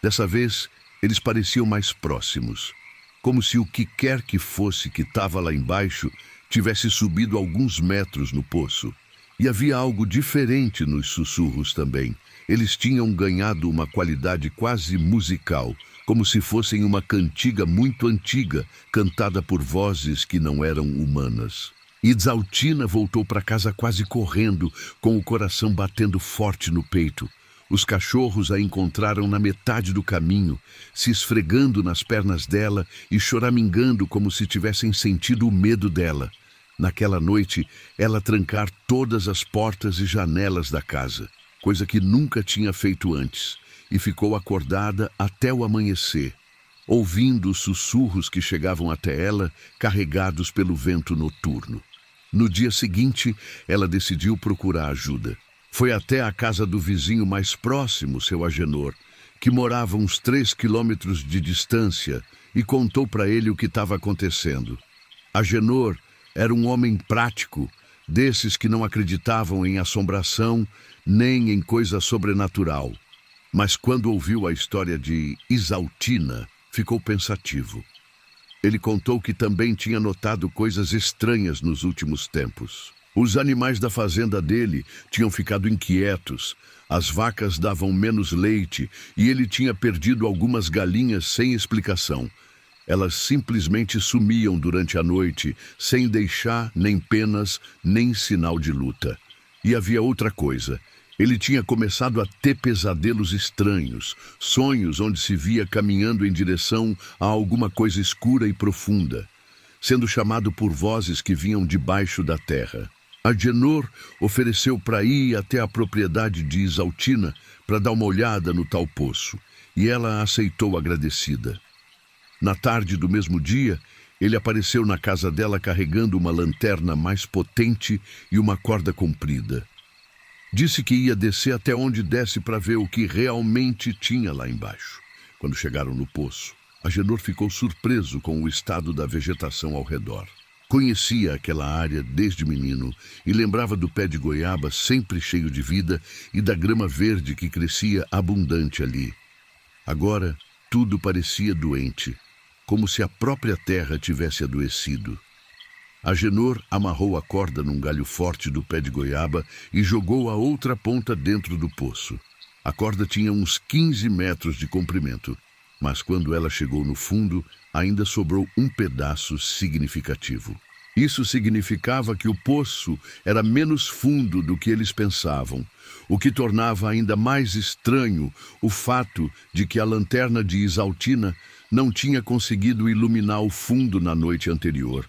Dessa vez, eles pareciam mais próximos, como se o que quer que fosse que estava lá embaixo tivesse subido alguns metros no poço. E havia algo diferente nos sussurros também. Eles tinham ganhado uma qualidade quase musical, como se fossem uma cantiga muito antiga, cantada por vozes que não eram humanas. Isaltina voltou para casa quase correndo, com o coração batendo forte no peito. Os cachorros a encontraram na metade do caminho, se esfregando nas pernas dela e choramingando como se tivessem sentido o medo dela. Naquela noite, ela trancar todas as portas e janelas da casa, coisa que nunca tinha feito antes, e ficou acordada até o amanhecer, ouvindo os sussurros que chegavam até ela, carregados pelo vento noturno. No dia seguinte, ela decidiu procurar ajuda. Foi até a casa do vizinho mais próximo, seu Agenor, que morava uns 3 quilômetros de distância, e contou para ele o que estava acontecendo. Agenor era um homem prático, desses que não acreditavam em assombração nem em coisa sobrenatural. Mas quando ouviu a história de Isaltina, ficou pensativo. Ele contou que também tinha notado coisas estranhas nos últimos tempos. Os animais da fazenda dele tinham ficado inquietos, as vacas davam menos leite e ele tinha perdido algumas galinhas sem explicação. Elas simplesmente sumiam durante a noite, sem deixar nem penas, nem sinal de luta. E havia outra coisa. Ele tinha começado a ter pesadelos estranhos, sonhos onde se via caminhando em direção a alguma coisa escura e profunda, sendo chamado por vozes que vinham debaixo da terra. Agenor ofereceu para ir até a propriedade de Isaltina para dar uma olhada no tal poço, e ela aceitou agradecida. Na tarde do mesmo dia, ele apareceu na casa dela carregando uma lanterna mais potente e uma corda comprida. Disse que ia descer até onde desse para ver o que realmente tinha lá embaixo. Quando chegaram no poço, Agenor ficou surpreso com o estado da vegetação ao redor. Conhecia aquela área desde menino e lembrava do pé de goiaba sempre cheio de vida e da grama verde que crescia abundante ali. Agora, tudo parecia doente, como se a própria terra tivesse adoecido. Agenor amarrou a corda num galho forte do pé de goiaba e jogou a outra ponta dentro do poço. A corda tinha uns 15 metros de comprimento, mas quando ela chegou no fundo, ainda sobrou um pedaço significativo. Isso significava que o poço era menos fundo do que eles pensavam, o que tornava ainda mais estranho o fato de que a lanterna de Isaltina não tinha conseguido iluminar o fundo na noite anterior.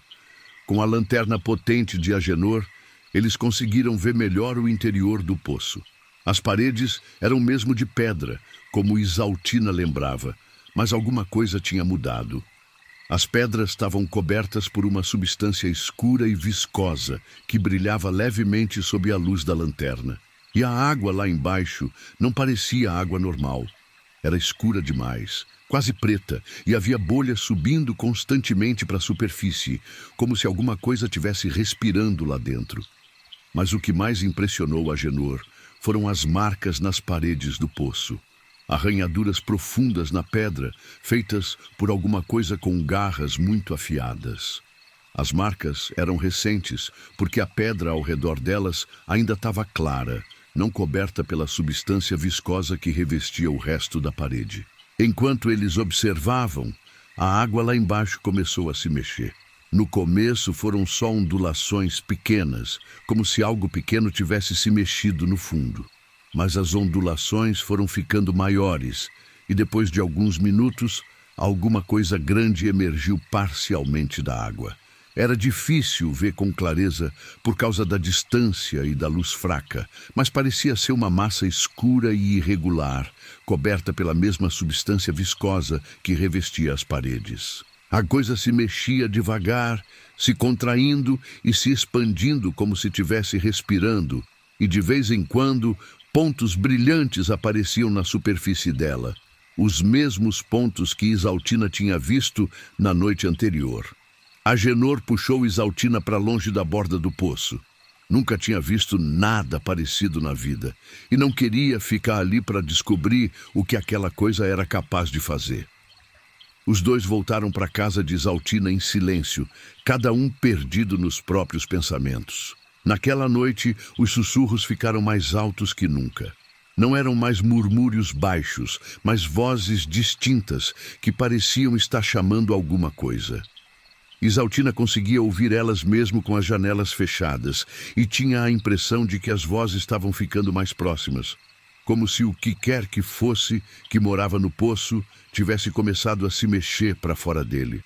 Com a lanterna potente de Agenor, eles conseguiram ver melhor o interior do poço. As paredes eram mesmo de pedra, como Isaltina lembrava, mas alguma coisa tinha mudado. As pedras estavam cobertas por uma substância escura e viscosa que brilhava levemente sob a luz da lanterna. E a água lá embaixo não parecia água normal. Era escura demais, quase preta, e havia bolhas subindo constantemente para a superfície, como se alguma coisa estivesse respirando lá dentro. Mas o que mais impressionou Agenor foram as marcas nas paredes do poço. Arranhaduras profundas na pedra, feitas por alguma coisa com garras muito afiadas. As marcas eram recentes, porque a pedra ao redor delas ainda estava clara, não coberta pela substância viscosa que revestia o resto da parede. Enquanto eles observavam, a água lá embaixo começou a se mexer. No começo foram só ondulações pequenas, como se algo pequeno tivesse se mexido no fundo. Mas as ondulações foram ficando maiores, e depois de alguns minutos, alguma coisa grande emergiu parcialmente da água. Era difícil ver com clareza por causa da distância e da luz fraca, mas parecia ser uma massa escura e irregular, coberta pela mesma substância viscosa que revestia as paredes. A coisa se mexia devagar, se contraindo e se expandindo como se estivesse respirando, e de vez em quando pontos brilhantes apareciam na superfície dela, os mesmos pontos que Isaltina tinha visto na noite anterior. Agenor puxou Isaltina para longe da borda do poço. Nunca tinha visto nada parecido na vida e não queria ficar ali para descobrir o que aquela coisa era capaz de fazer. Os dois voltaram para a casa de Isaltina em silêncio, cada um perdido nos próprios pensamentos. Naquela noite, os sussurros ficaram mais altos que nunca. Não eram mais murmúrios baixos, mas vozes distintas que pareciam estar chamando alguma coisa. Isaltina conseguia ouvir elas mesmo com as janelas fechadas e tinha a impressão de que as vozes estavam ficando mais próximas, como se o que quer que fosse que morava no poço tivesse começado a se mexer para fora dele.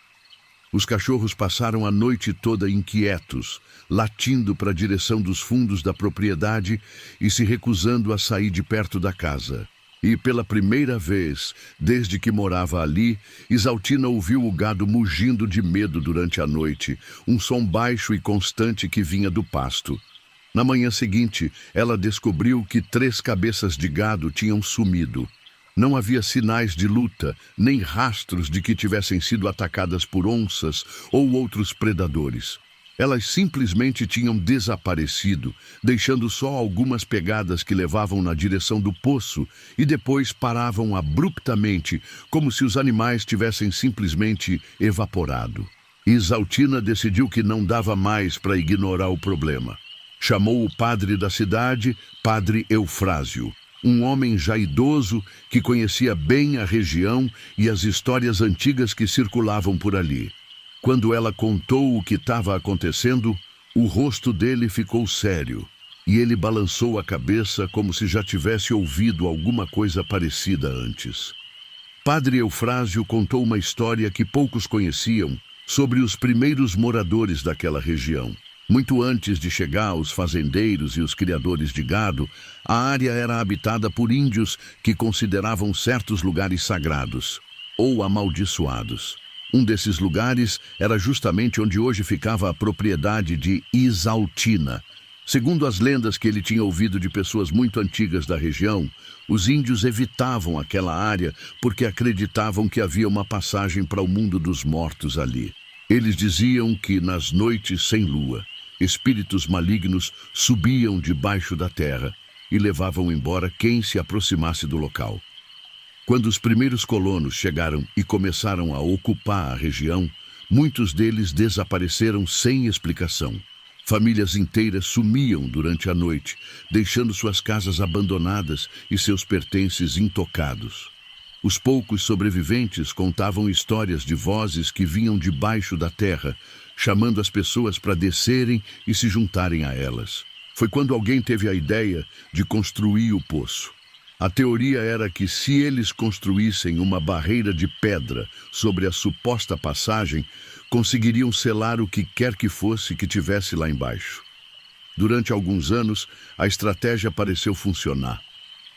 Os cachorros passaram a noite toda inquietos, latindo para a direção dos fundos da propriedade e se recusando a sair de perto da casa. E pela primeira vez, desde que morava ali, Isaltina ouviu o gado mugindo de medo durante a noite, um som baixo e constante que vinha do pasto. Na manhã seguinte, ela descobriu que 3 cabeças de gado tinham sumido. Não havia sinais de luta, nem rastros de que tivessem sido atacadas por onças ou outros predadores. Elas simplesmente tinham desaparecido, deixando só algumas pegadas que levavam na direção do poço e depois paravam abruptamente, como se os animais tivessem simplesmente evaporado. Isaltina decidiu que não dava mais para ignorar o problema. Chamou o padre da cidade, Padre Eufrásio, um homem já idoso que conhecia bem a região e as histórias antigas que circulavam por ali. Quando ela contou o que estava acontecendo, o rosto dele ficou sério e ele balançou a cabeça como se já tivesse ouvido alguma coisa parecida antes. Padre Eufrásio contou uma história que poucos conheciam sobre os primeiros moradores daquela região. Muito antes de chegar os fazendeiros e os criadores de gado, a área era habitada por índios que consideravam certos lugares sagrados ou amaldiçoados. Um desses lugares era justamente onde hoje ficava a propriedade de Isaltina. Segundo as lendas que ele tinha ouvido de pessoas muito antigas da região, os índios evitavam aquela área porque acreditavam que havia uma passagem para o mundo dos mortos ali. Eles diziam que nas noites sem lua, espíritos malignos subiam debaixo da terra e levavam embora quem se aproximasse do local. Quando os primeiros colonos chegaram e começaram a ocupar a região, muitos deles desapareceram sem explicação. Famílias inteiras sumiam durante a noite, deixando suas casas abandonadas e seus pertences intocados. Os poucos sobreviventes contavam histórias de vozes que vinham debaixo da terra, chamando as pessoas para descerem e se juntarem a elas. Foi quando alguém teve a ideia de construir o poço. A teoria era que se eles construíssem uma barreira de pedra sobre a suposta passagem, conseguiriam selar o que quer que fosse que tivesse lá embaixo. Durante alguns anos, a estratégia pareceu funcionar.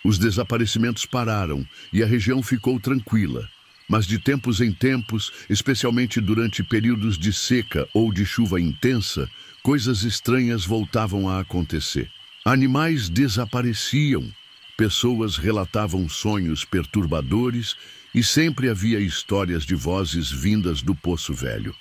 Os desaparecimentos pararam e a região ficou tranquila. Mas de tempos em tempos, especialmente durante períodos de seca ou de chuva intensa, coisas estranhas voltavam a acontecer. Animais desapareciam. Pessoas relatavam sonhos perturbadores e sempre havia histórias de vozes vindas do Poço Velho.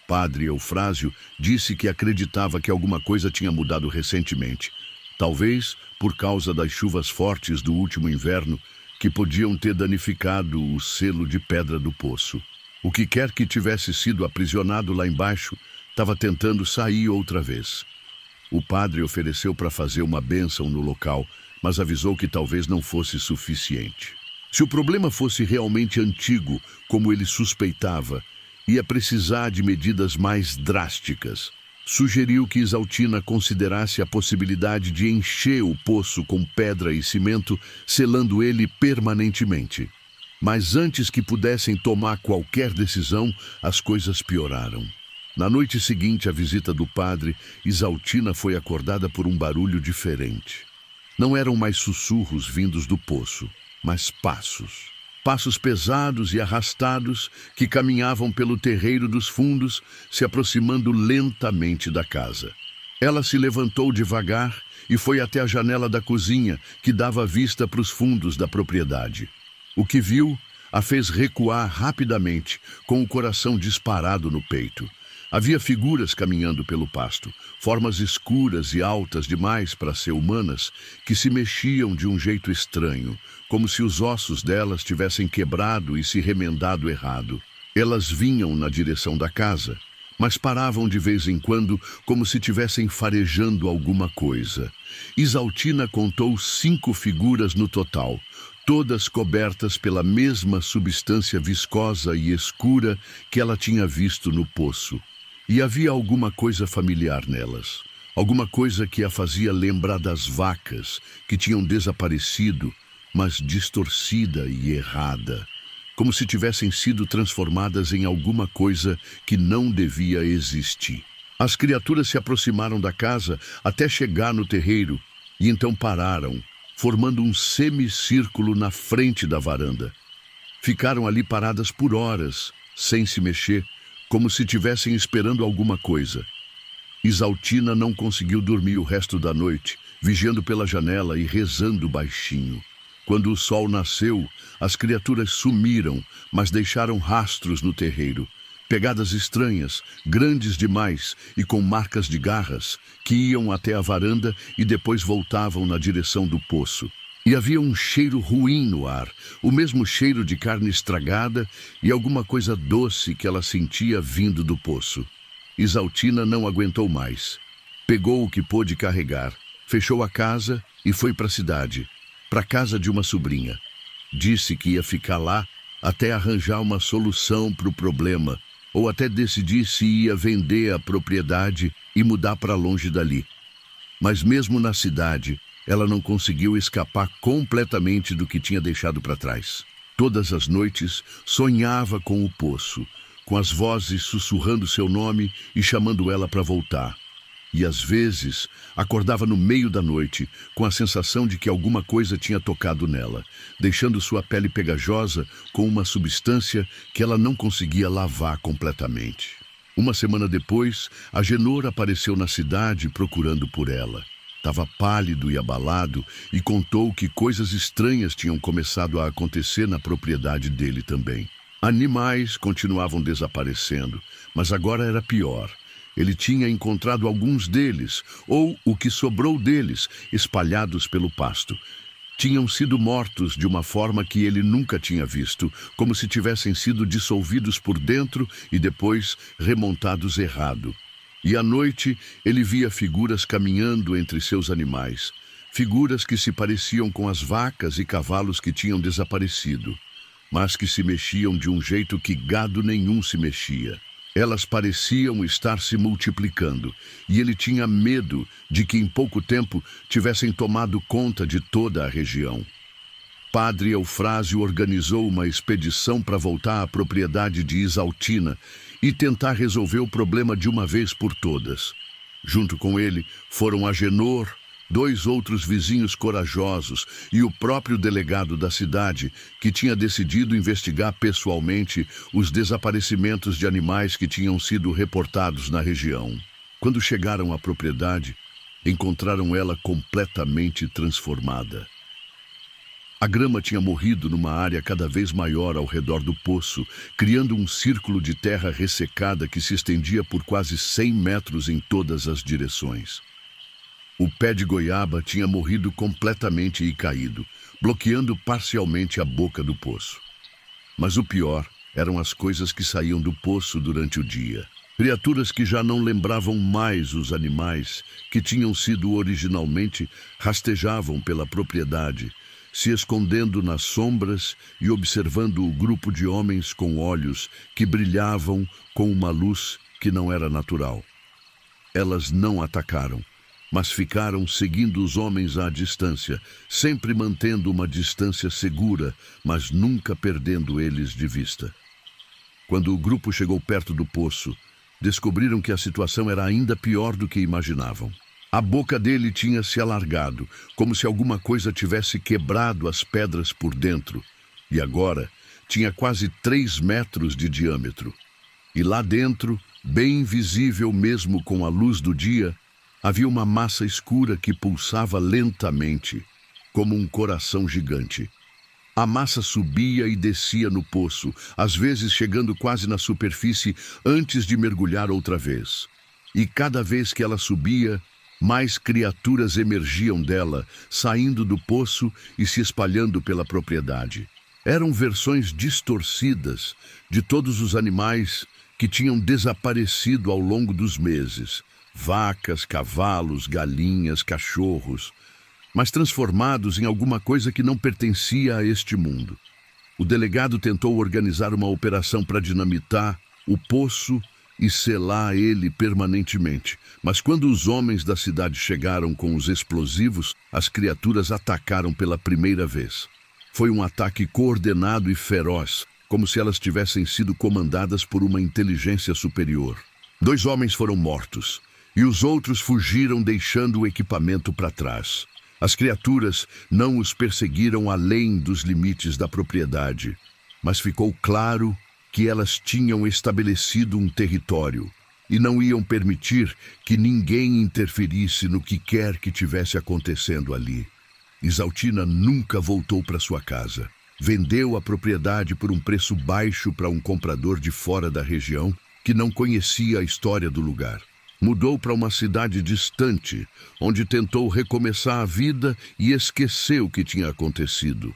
Padre Eufrásio disse que acreditava que alguma coisa tinha mudado recentemente, talvez por causa das chuvas fortes do último inverno que podiam ter danificado o selo de pedra do poço. O que quer que tivesse sido aprisionado lá embaixo estava tentando sair outra vez. O padre ofereceu para fazer uma bênção no local, mas avisou que talvez não fosse suficiente. Se o problema fosse realmente antigo, como ele suspeitava, ia precisar de medidas mais drásticas. Sugeriu que Isaltina considerasse a possibilidade de encher o poço com pedra e cimento, selando ele permanentemente. Mas antes que pudessem tomar qualquer decisão, as coisas pioraram. Na noite seguinte à visita do padre, Isaltina foi acordada por um barulho diferente. Não eram mais sussurros vindos do poço, mas passos. Passos pesados e arrastados que caminhavam pelo terreiro dos fundos, se aproximando lentamente da casa. Ela se levantou devagar e foi até a janela da cozinha, que dava vista para os fundos da propriedade. O que viu a fez recuar rapidamente, com o coração disparado no peito. Havia figuras caminhando pelo pasto, formas escuras e altas demais para ser humanas, que se mexiam de um jeito estranho, como se os ossos delas tivessem quebrado e se remendado errado. Elas vinham na direção da casa, mas paravam de vez em quando como se tivessem farejando alguma coisa. Isaltina contou 5 figuras no total, todas cobertas pela mesma substância viscosa e escura que ela tinha visto no poço. E havia alguma coisa familiar nelas, alguma coisa que a fazia lembrar das vacas que tinham desaparecido, mas distorcida e errada, como se tivessem sido transformadas em alguma coisa que não devia existir. As criaturas se aproximaram da casa até chegar no terreiro e então pararam, formando um semicírculo na frente da varanda. Ficaram ali paradas por horas, sem se mexer, como se estivessem esperando alguma coisa. Isaltina não conseguiu dormir o resto da noite, vigiando pela janela e rezando baixinho. Quando o sol nasceu, as criaturas sumiram, mas deixaram rastros no terreiro. Pegadas estranhas, grandes demais e com marcas de garras, que iam até a varanda e depois voltavam na direção do poço. E havia um cheiro ruim no ar, o mesmo cheiro de carne estragada e alguma coisa doce que ela sentia vindo do poço. Isaltina não aguentou mais. Pegou o que pôde carregar, fechou a casa e foi para a cidade, para a casa de uma sobrinha. Disse que ia ficar lá até arranjar uma solução para o problema, ou até decidir se ia vender a propriedade e mudar para longe dali. Mas mesmo na cidade, ela não conseguiu escapar completamente do que tinha deixado para trás. Todas as noites sonhava com o poço, com as vozes sussurrando seu nome e chamando ela para voltar. E às vezes acordava no meio da noite com a sensação de que alguma coisa tinha tocado nela, deixando sua pele pegajosa com uma substância que ela não conseguia lavar completamente. Uma semana depois, Agenor apareceu na cidade procurando por ela. Estava pálido e abalado e contou que coisas estranhas tinham começado a acontecer na propriedade dele também. Animais continuavam desaparecendo, mas agora era pior. Ele tinha encontrado alguns deles, ou o que sobrou deles, espalhados pelo pasto. Tinham sido mortos de uma forma que ele nunca tinha visto, como se tivessem sido dissolvidos por dentro e depois remontados errado. E à noite ele via figuras caminhando entre seus animais, figuras que se pareciam com as vacas e cavalos que tinham desaparecido, mas que se mexiam de um jeito que gado nenhum se mexia. Elas pareciam estar se multiplicando, e ele tinha medo de que em pouco tempo tivessem tomado conta de toda a região. Padre Eufrásio organizou uma expedição para voltar à propriedade de Isaltina e tentar resolver o problema de uma vez por todas. Junto com ele foram Agenor, 2 outros vizinhos corajosos e o próprio delegado da cidade, que tinha decidido investigar pessoalmente os desaparecimentos de animais que tinham sido reportados na região. Quando chegaram à propriedade, encontraram ela completamente transformada. A grama tinha morrido numa área cada vez maior ao redor do poço, criando um círculo de terra ressecada que se estendia por quase 100 metros em todas as direções. O pé de goiaba tinha morrido completamente e caído, bloqueando parcialmente a boca do poço. Mas o pior eram as coisas que saíam do poço durante o dia. Criaturas que já não lembravam mais os animais que tinham sido originalmente, rastejavam pela propriedade, se escondendo nas sombras e observando o grupo de homens com olhos que brilhavam com uma luz que não era natural. Elas não atacaram, mas ficaram seguindo os homens à distância, sempre mantendo uma distância segura, mas nunca perdendo eles de vista. Quando o grupo chegou perto do poço, descobriram que a situação era ainda pior do que imaginavam. A boca dele tinha se alargado, como se alguma coisa tivesse quebrado as pedras por dentro, e agora tinha quase 3 metros de diâmetro. E lá dentro, bem visível mesmo com a luz do dia, havia uma massa escura que pulsava lentamente, como um coração gigante. A massa subia e descia no poço, às vezes chegando quase na superfície antes de mergulhar outra vez. E cada vez que ela subia, mais criaturas emergiam dela, saindo do poço e se espalhando pela propriedade. Eram versões distorcidas de todos os animais que tinham desaparecido ao longo dos meses. Vacas, cavalos, galinhas, cachorros, mas transformados em alguma coisa que não pertencia a este mundo. O delegado tentou organizar uma operação para dinamitar o poço e selar ele permanentemente. Mas quando os homens da cidade chegaram com os explosivos, as criaturas atacaram pela primeira vez. Foi um ataque coordenado e feroz, como se elas tivessem sido comandadas por uma inteligência superior. 2 homens foram mortos, e os outros fugiram deixando o equipamento para trás. As criaturas não os perseguiram além dos limites da propriedade, mas ficou claro que elas tinham estabelecido um território e não iam permitir que ninguém interferisse no que quer que tivesse acontecendo ali. Isaltina nunca voltou para sua casa. Vendeu a propriedade por um preço baixo para um comprador de fora da região que não conhecia a história do lugar. Mudou para uma cidade distante, onde tentou recomeçar a vida e esquecer o que tinha acontecido.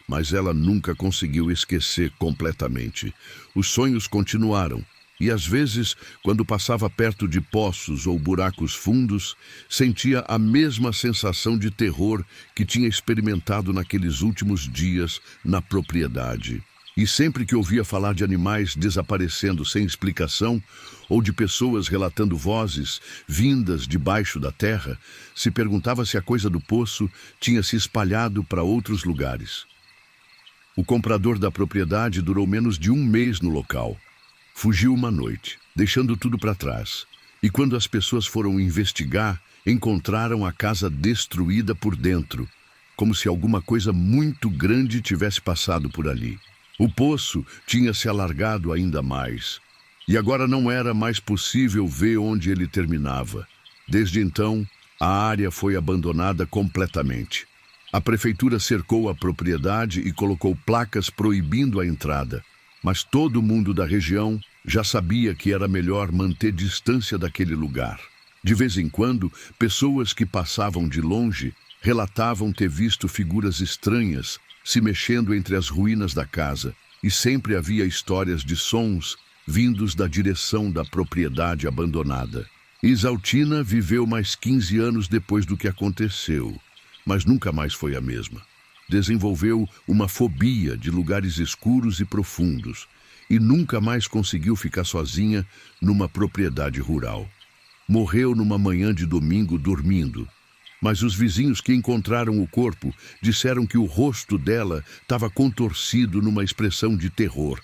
Mas ela nunca conseguiu esquecer completamente. Os sonhos continuaram, e às vezes, quando passava perto de poços ou buracos fundos, sentia a mesma sensação de terror que tinha experimentado naqueles últimos dias na propriedade. E sempre que ouvia falar de animais desaparecendo sem explicação, ou de pessoas relatando vozes vindas debaixo da terra, se perguntava se a coisa do poço tinha se espalhado para outros lugares. O comprador da propriedade durou menos de 1 mês no local. Fugiu uma noite, deixando tudo para trás. E quando as pessoas foram investigar, encontraram a casa destruída por dentro, como se alguma coisa muito grande tivesse passado por ali. O poço tinha se alargado ainda mais, e agora não era mais possível ver onde ele terminava. Desde então, a área foi abandonada completamente. A prefeitura cercou a propriedade e colocou placas proibindo a entrada, mas todo mundo da região já sabia que era melhor manter distância daquele lugar. De vez em quando, pessoas que passavam de longe relatavam ter visto figuras estranhas se mexendo entre as ruínas da casa, e sempre havia histórias de sons vindos da direção da propriedade abandonada. Isaltina viveu mais 15 anos depois do que aconteceu, mas nunca mais foi a mesma. Desenvolveu uma fobia de lugares escuros e profundos, e nunca mais conseguiu ficar sozinha numa propriedade rural. Morreu numa manhã de domingo dormindo, mas os vizinhos que encontraram o corpo disseram que o rosto dela estava contorcido numa expressão de terror,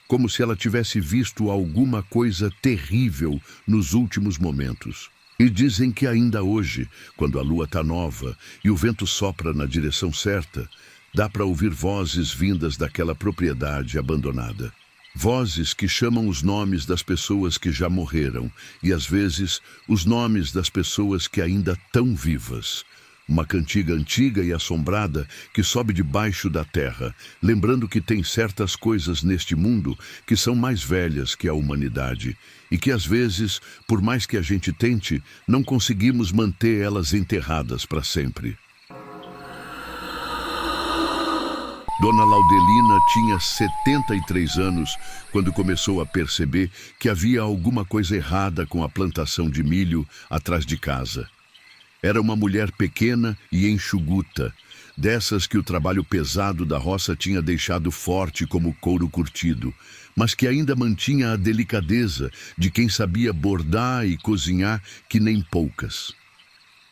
como se ela tivesse visto alguma coisa terrível nos últimos momentos. E dizem que ainda hoje, quando a lua está nova e o vento sopra na direção certa, dá para ouvir vozes vindas daquela propriedade abandonada. Vozes que chamam os nomes das pessoas que já morreram e, às vezes, os nomes das pessoas que ainda estão vivas. Uma cantiga antiga e assombrada que sobe debaixo da terra, lembrando que tem certas coisas neste mundo que são mais velhas que a humanidade e que, às vezes, por mais que a gente tente, não conseguimos manter elas enterradas para sempre. Dona Laudelina tinha 73 anos quando começou a perceber que havia alguma coisa errada com a plantação de milho atrás de casa. Era uma mulher pequena e enxuguta, dessas que o trabalho pesado da roça tinha deixado forte como couro curtido, mas que ainda mantinha a delicadeza de quem sabia bordar e cozinhar que nem poucas.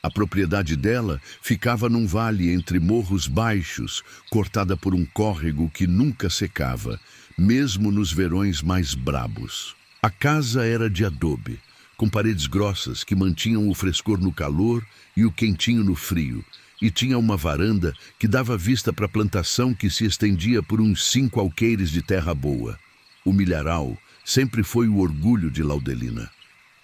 A propriedade dela ficava num vale entre morros baixos, cortada por um córrego que nunca secava, mesmo nos verões mais brabos. A casa era de adobe, com paredes grossas que mantinham o frescor no calor e o quentinho no frio, e tinha uma varanda que dava vista para a plantação que se estendia por uns 5 alqueires de terra boa. O milharal sempre foi o orgulho de Laudelina.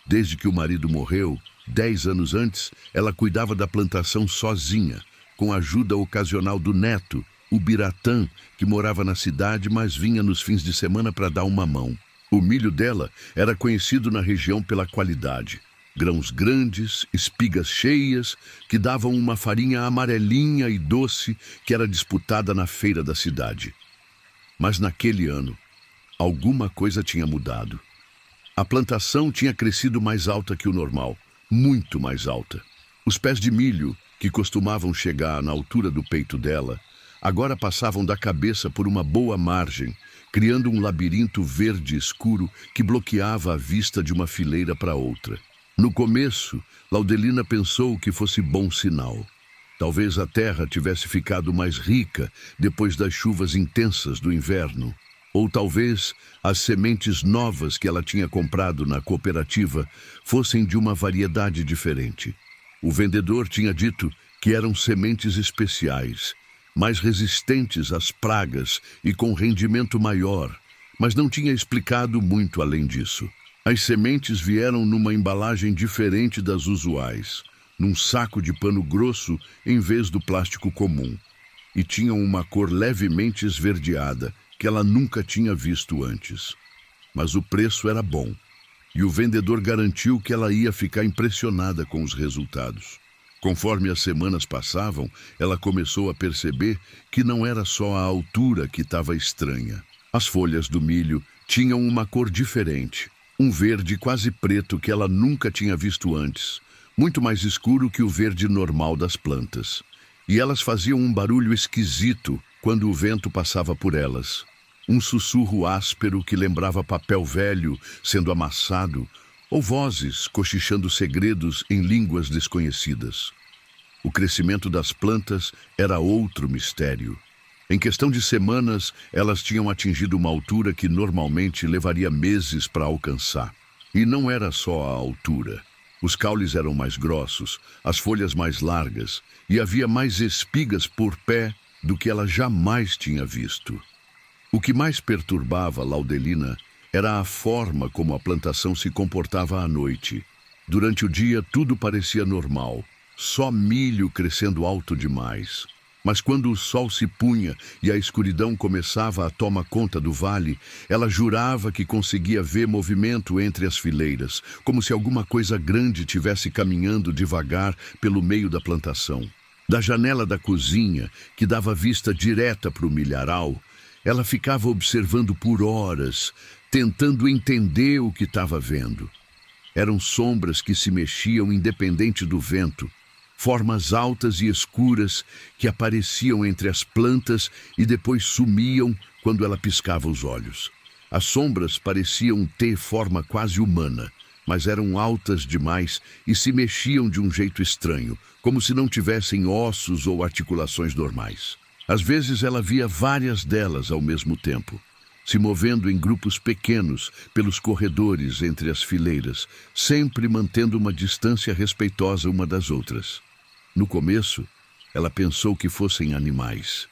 Desde que o marido morreu, 10 anos antes, ela cuidava da plantação sozinha, com a ajuda ocasional do neto, o Biratã, que morava na cidade, mas vinha nos fins de semana para dar uma mão. O milho dela era conhecido na região pela qualidade. Grãos grandes, espigas cheias, que davam uma farinha amarelinha e doce que era disputada na feira da cidade. Mas naquele ano, alguma coisa tinha mudado. A plantação tinha crescido mais alta que o normal, muito mais alta. Os pés de milho, que costumavam chegar na altura do peito dela, agora passavam da cabeça por uma boa margem, criando um labirinto verde escuro que bloqueava a vista de uma fileira para outra. No começo, Laudelina pensou que fosse bom sinal. Talvez a terra tivesse ficado mais rica depois das chuvas intensas do inverno. Ou talvez as sementes novas que ela tinha comprado na cooperativa fossem de uma variedade diferente. O vendedor tinha dito que eram sementes especiais, mais resistentes às pragas e com rendimento maior, mas não tinha explicado muito além disso. As sementes vieram numa embalagem diferente das usuais, num saco de pano grosso em vez do plástico comum, e tinham uma cor levemente esverdeada, que ela nunca tinha visto antes. Mas o preço era bom, e o vendedor garantiu que ela ia ficar impressionada com os resultados. Conforme as semanas passavam, ela começou a perceber que não era só a altura que estava estranha. As folhas do milho tinham uma cor diferente, um verde quase preto que ela nunca tinha visto antes, muito mais escuro que o verde normal das plantas. E elas faziam um barulho esquisito quando o vento passava por elas. Um sussurro áspero que lembrava papel velho sendo amassado, ou vozes cochichando segredos em línguas desconhecidas. O crescimento das plantas era outro mistério. Em questão de semanas, elas tinham atingido uma altura que normalmente levaria meses para alcançar. E não era só a altura. Os caules eram mais grossos, as folhas mais largas, e havia mais espigas por pé do que ela jamais tinha visto. O que mais perturbava Laudelina era a forma como a plantação se comportava à noite. Durante o dia, tudo parecia normal, só milho crescendo alto demais. Mas quando o sol se punha e a escuridão começava a tomar conta do vale, ela jurava que conseguia ver movimento entre as fileiras, como se alguma coisa grande tivesse caminhando devagar pelo meio da plantação. Da janela da cozinha, que dava vista direta para o milharal, ela ficava observando por horas, tentando entender o que estava vendo. Eram sombras que se mexiam independente do vento, formas altas e escuras que apareciam entre as plantas e depois sumiam quando ela piscava os olhos. As sombras pareciam ter forma quase humana, mas eram altas demais e se mexiam de um jeito estranho, como se não tivessem ossos ou articulações normais. Às vezes ela via várias delas ao mesmo tempo, se movendo em grupos pequenos pelos corredores entre as fileiras, sempre mantendo uma distância respeitosa uma das outras. No começo, ela pensou que fossem animais.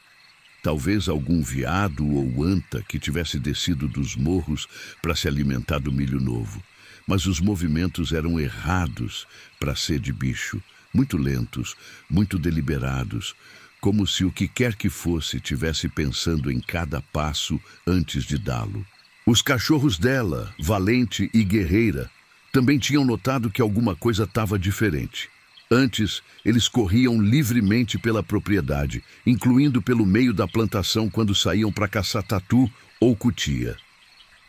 Talvez algum veado ou anta que tivesse descido dos morros para se alimentar do milho novo. Mas os movimentos eram errados para ser de bicho, muito lentos, muito deliberados, como se o que quer que fosse tivesse pensando em cada passo antes de dá-lo. Os cachorros dela, Valente e Guerreira, também tinham notado que alguma coisa estava diferente. Antes, eles corriam livremente pela propriedade, incluindo pelo meio da plantação quando saíam para caçar tatu ou cutia.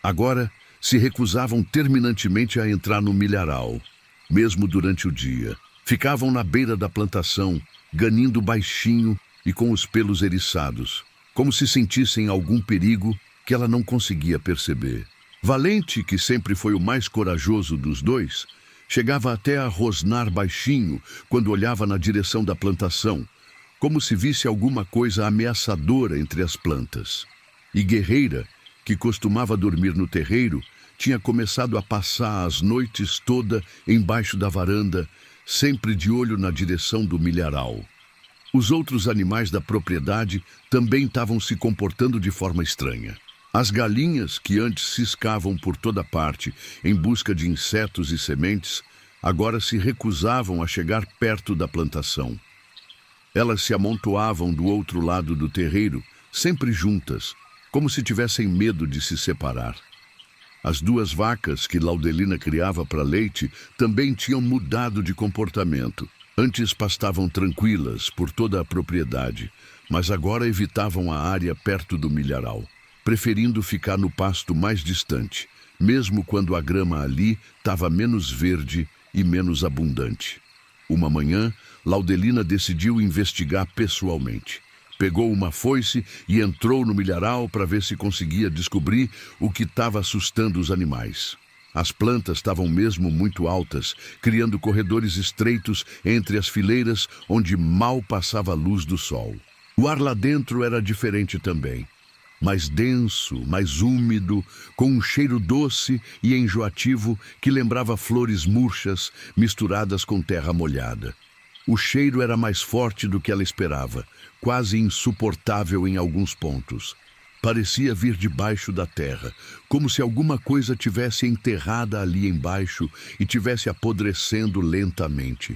Agora, se recusavam terminantemente a entrar no milharal, mesmo durante o dia. Ficavam na beira da plantação, ganindo baixinho e com os pelos eriçados, como se sentissem algum perigo que ela não conseguia perceber. Valente, que sempre foi o mais corajoso dos dois, chegava até a rosnar baixinho quando olhava na direção da plantação, como se visse alguma coisa ameaçadora entre as plantas. E Guerreira, que costumava dormir no terreiro, tinha começado a passar as noites toda embaixo da varanda, sempre de olho na direção do milharal. Os outros animais da propriedade também estavam se comportando de forma estranha. As galinhas, que antes ciscavam por toda parte em busca de insetos e sementes, agora se recusavam a chegar perto da plantação. Elas se amontoavam do outro lado do terreiro, sempre juntas, como se tivessem medo de se separar. As 2 vacas que Laudelina criava para leite também tinham mudado de comportamento. Antes pastavam tranquilas por toda a propriedade, mas agora evitavam a área perto do milharal, preferindo ficar no pasto mais distante, mesmo quando a grama ali estava menos verde e menos abundante. Uma manhã, Laudelina decidiu investigar pessoalmente. Pegou uma foice e entrou no milharal para ver se conseguia descobrir o que estava assustando os animais. As plantas estavam mesmo muito altas, criando corredores estreitos entre as fileiras onde mal passava a luz do sol. O ar lá dentro era diferente também. Mais denso, mais úmido, com um cheiro doce e enjoativo que lembrava flores murchas misturadas com terra molhada. O cheiro era mais forte do que ela esperava, quase insuportável em alguns pontos. Parecia vir debaixo da terra, como se alguma coisa tivesse enterrada ali embaixo e tivesse apodrecendo lentamente.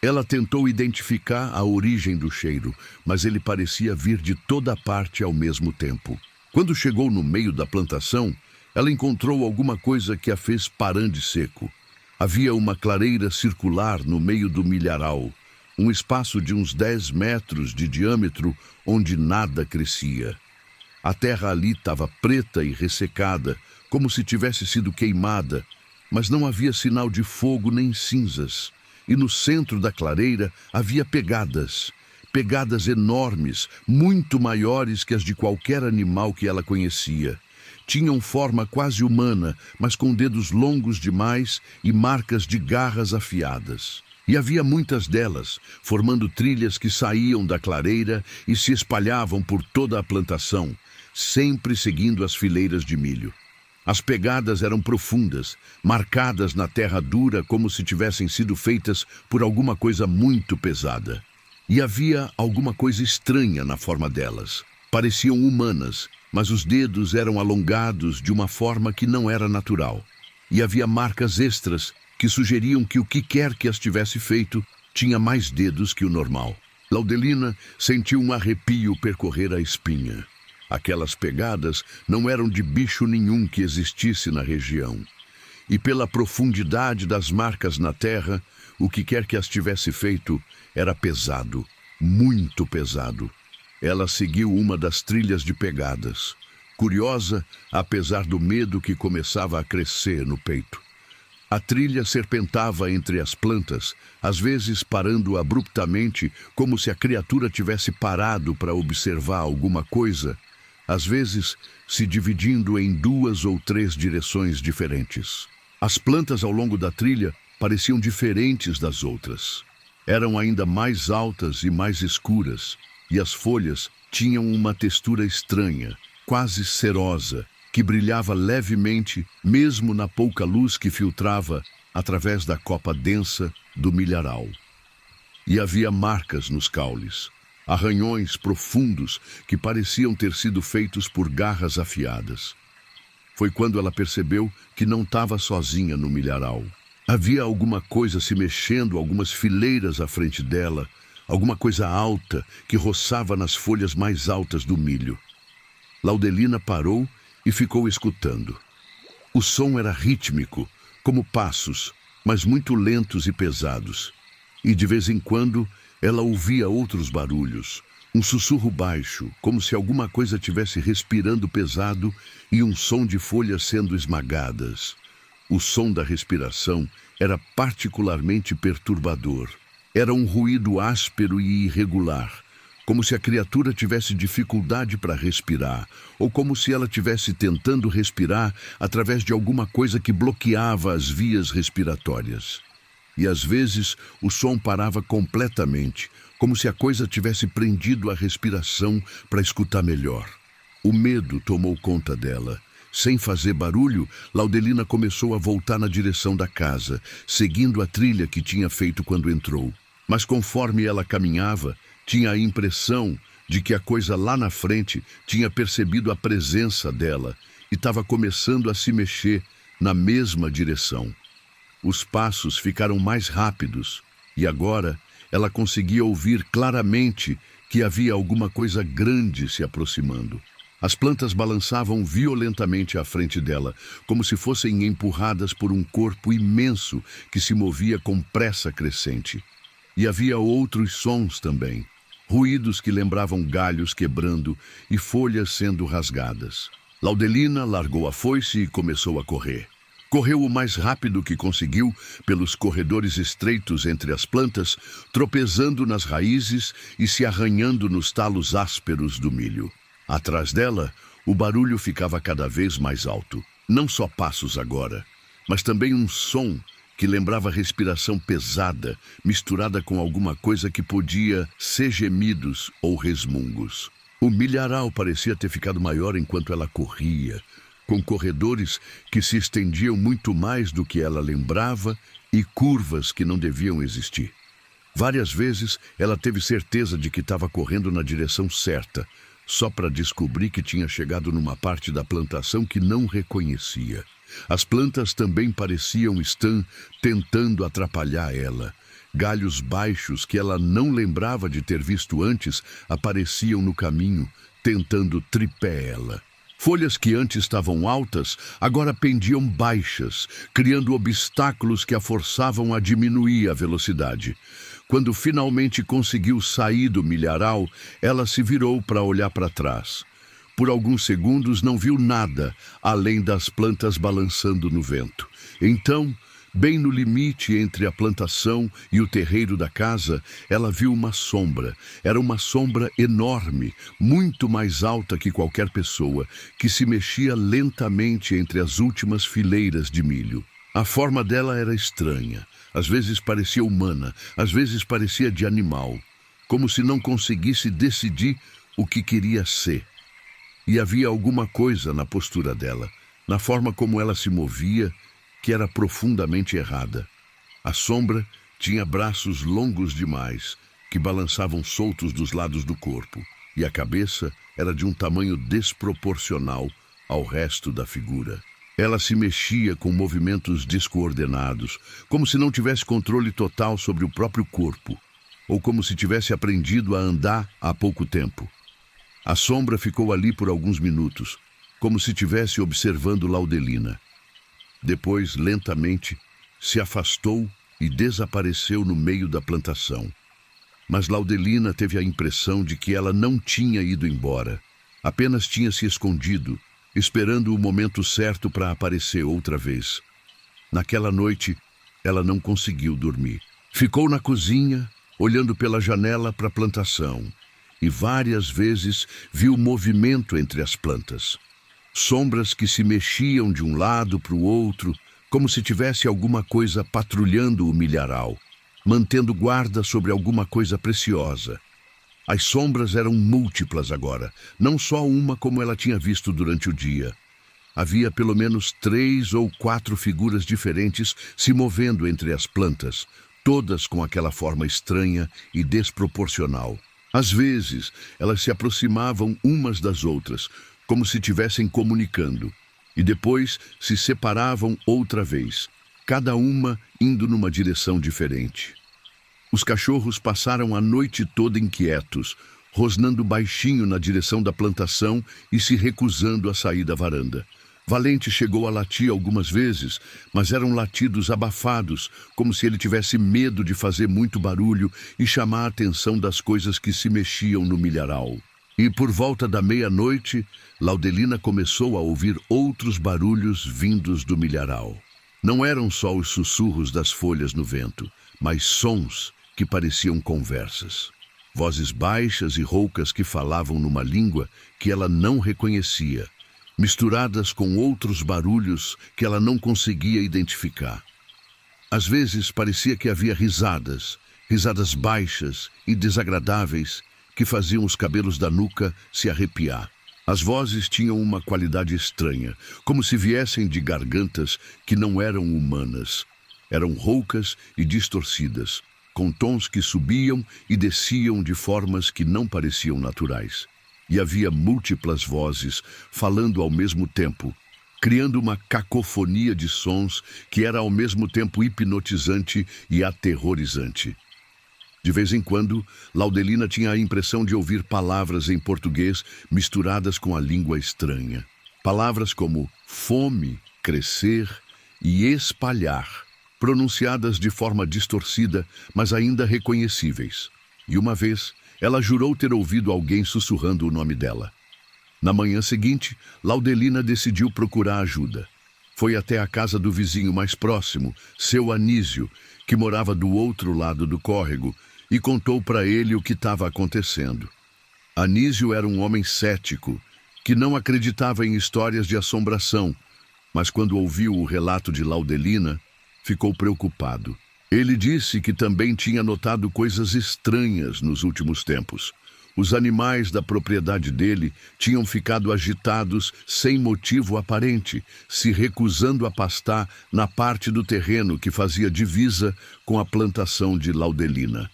Ela tentou identificar a origem do cheiro, mas ele parecia vir de toda parte ao mesmo tempo. Quando chegou no meio da plantação, ela encontrou alguma coisa que a fez parar de seco. Havia uma clareira circular no meio do milharal, um espaço de uns 10 metros de diâmetro onde nada crescia. A terra ali estava preta e ressecada, como se tivesse sido queimada, mas não havia sinal de fogo nem cinzas. E no centro da clareira havia pegadas enormes, muito maiores que as de qualquer animal que ela conhecia. Tinham forma quase humana, mas com dedos longos demais e marcas de garras afiadas. E havia muitas delas, formando trilhas que saíam da clareira e se espalhavam por toda a plantação, sempre seguindo as fileiras de milho. As pegadas eram profundas, marcadas na terra dura como se tivessem sido feitas por alguma coisa muito pesada. E havia alguma coisa estranha na forma delas. Pareciam humanas, mas os dedos eram alongados de uma forma que não era natural. E havia marcas extras que sugeriam que o que quer que as tivesse feito tinha mais dedos que o normal. Laudelina sentiu um arrepio percorrer a espinha. Aquelas pegadas não eram de bicho nenhum que existisse na região. E pela profundidade das marcas na terra, o que quer que as tivesse feito era pesado, muito pesado. Ela seguiu uma das trilhas de pegadas, curiosa, apesar do medo que começava a crescer no peito. A trilha serpentava entre as plantas, às vezes parando abruptamente, como se a criatura tivesse parado para observar alguma coisa, às vezes se dividindo em 2 ou 3 direções diferentes. As plantas ao longo da trilha pareciam diferentes das outras. Eram ainda mais altas e mais escuras, e as folhas tinham uma textura estranha, quase cerosa, que brilhava levemente, mesmo na pouca luz que filtrava através da copa densa do milharal. E havia marcas nos caules, arranhões profundos que pareciam ter sido feitos por garras afiadas. Foi quando ela percebeu que não estava sozinha no milharal. Havia alguma coisa se mexendo, algumas fileiras à frente dela, alguma coisa alta que roçava nas folhas mais altas do milho. Laudelina parou e ficou escutando. O som era rítmico, como passos, mas muito lentos e pesados. E de vez em quando ela ouvia outros barulhos, um sussurro baixo, como se alguma coisa estivesse respirando pesado e um som de folhas sendo esmagadas. O som da respiração era particularmente perturbador. Era um ruído áspero e irregular, como se a criatura tivesse dificuldade para respirar, ou como se ela estivesse tentando respirar através de alguma coisa que bloqueava as vias respiratórias. E às vezes o som parava completamente, como se a coisa tivesse prendido a respiração para escutar melhor. O medo tomou conta dela, Sem fazer barulho, Laudelina começou a voltar na direção da casa, seguindo a trilha que tinha feito quando entrou. Mas conforme ela caminhava, tinha a impressão de que a coisa lá na frente tinha percebido a presença dela e estava começando a se mexer na mesma direção. Os passos ficaram mais rápidos e agora ela conseguia ouvir claramente que havia alguma coisa grande se aproximando. As plantas balançavam violentamente à frente dela, como se fossem empurradas por um corpo imenso que se movia com pressa crescente. E havia outros sons também, ruídos que lembravam galhos quebrando e folhas sendo rasgadas. Laudelina largou a foice e começou a correr. Correu o mais rápido que conseguiu pelos corredores estreitos entre as plantas, tropeçando nas raízes e se arranhando nos talos ásperos do milho. Atrás dela, o barulho ficava cada vez mais alto. Não só passos agora, mas também um som que lembrava respiração pesada, misturada com alguma coisa que podia ser gemidos ou resmungos. O milharal parecia ter ficado maior enquanto ela corria, com corredores que se estendiam muito mais do que ela lembrava e curvas que não deviam existir. Várias vezes ela teve certeza de que estava correndo na direção certa, só para descobrir que tinha chegado numa parte da plantação que não reconhecia. As plantas também pareciam estar tentando atrapalhar ela. Galhos baixos que ela não lembrava de ter visto antes apareciam no caminho, tentando tripé ela. Folhas que antes estavam altas, agora pendiam baixas, criando obstáculos que a forçavam a diminuir a velocidade. Quando finalmente conseguiu sair do milharal, ela se virou para olhar para trás. Por alguns segundos não viu nada, além das plantas balançando no vento. Então, bem no limite entre a plantação e o terreiro da casa, ela viu uma sombra. Era uma sombra enorme, muito mais alta que qualquer pessoa, que se mexia lentamente entre as últimas fileiras de milho. A forma dela era estranha. Às vezes parecia humana, às vezes parecia de animal, como se não conseguisse decidir o que queria ser. E havia alguma coisa na postura dela, na forma como ela se movia, que era profundamente errada. A sombra tinha braços longos demais, que balançavam soltos dos lados do corpo, e a cabeça era de um tamanho desproporcional ao resto da figura. Ela se mexia com movimentos descoordenados, como se não tivesse controle total sobre o próprio corpo, ou como se tivesse aprendido a andar há pouco tempo. A sombra ficou ali por alguns minutos, como se estivesse observando Laudelina. Depois, lentamente, se afastou e desapareceu no meio da plantação. Mas Laudelina teve a impressão de que ela não tinha ido embora, apenas tinha se escondido, esperando o momento certo para aparecer outra vez. Naquela noite, ela não conseguiu dormir. Ficou na cozinha, olhando pela janela para a plantação, e várias vezes viu movimento entre as plantas. Sombras que se mexiam de um lado para o outro, como se tivesse alguma coisa patrulhando o milharal, mantendo guarda sobre alguma coisa preciosa. As sombras eram múltiplas agora, não só uma como ela tinha visto durante o dia. Havia pelo menos 3 ou 4 figuras diferentes se movendo entre as plantas, todas com aquela forma estranha e desproporcional. Às vezes, elas se aproximavam umas das outras, como se estivessem comunicando, e depois se separavam outra vez, cada uma indo numa direção diferente. Os cachorros passaram a noite toda inquietos, rosnando baixinho na direção da plantação e se recusando a sair da varanda. Valente chegou a latir algumas vezes, mas eram latidos abafados, como se ele tivesse medo de fazer muito barulho e chamar a atenção das coisas que se mexiam no milharal. E por volta da meia-noite, Laudelina começou a ouvir outros barulhos vindos do milharal. Não eram só os sussurros das folhas no vento, mas sons que pareciam conversas. Vozes baixas e roucas que falavam numa língua que ela não reconhecia, misturadas com outros barulhos que ela não conseguia identificar. Às vezes parecia que havia risadas baixas e desagradáveis que faziam os cabelos da nuca se arrepiar. As vozes tinham uma qualidade estranha, como se viessem de gargantas que não eram humanas. Eram roucas e distorcidas, com tons que subiam e desciam de formas que não pareciam naturais. E havia múltiplas vozes falando ao mesmo tempo, criando uma cacofonia de sons que era ao mesmo tempo hipnotizante e aterrorizante. De vez em quando, Laudelina tinha a impressão de ouvir palavras em português misturadas com a língua estranha. Palavras como fome, crescer e espalhar, pronunciadas de forma distorcida, mas ainda reconhecíveis. E uma vez, ela jurou ter ouvido alguém sussurrando o nome dela. Na manhã seguinte, Laudelina decidiu procurar ajuda. Foi até a casa do vizinho mais próximo, seu Anísio, que morava do outro lado do córrego, e contou para ele o que estava acontecendo. Anísio era um homem cético, que não acreditava em histórias de assombração, mas quando ouviu o relato de Laudelina, ficou preocupado. Ele disse que também tinha notado coisas estranhas nos últimos tempos. Os animais da propriedade dele tinham ficado agitados sem motivo aparente, se recusando a pastar na parte do terreno que fazia divisa com a plantação de Laudelina.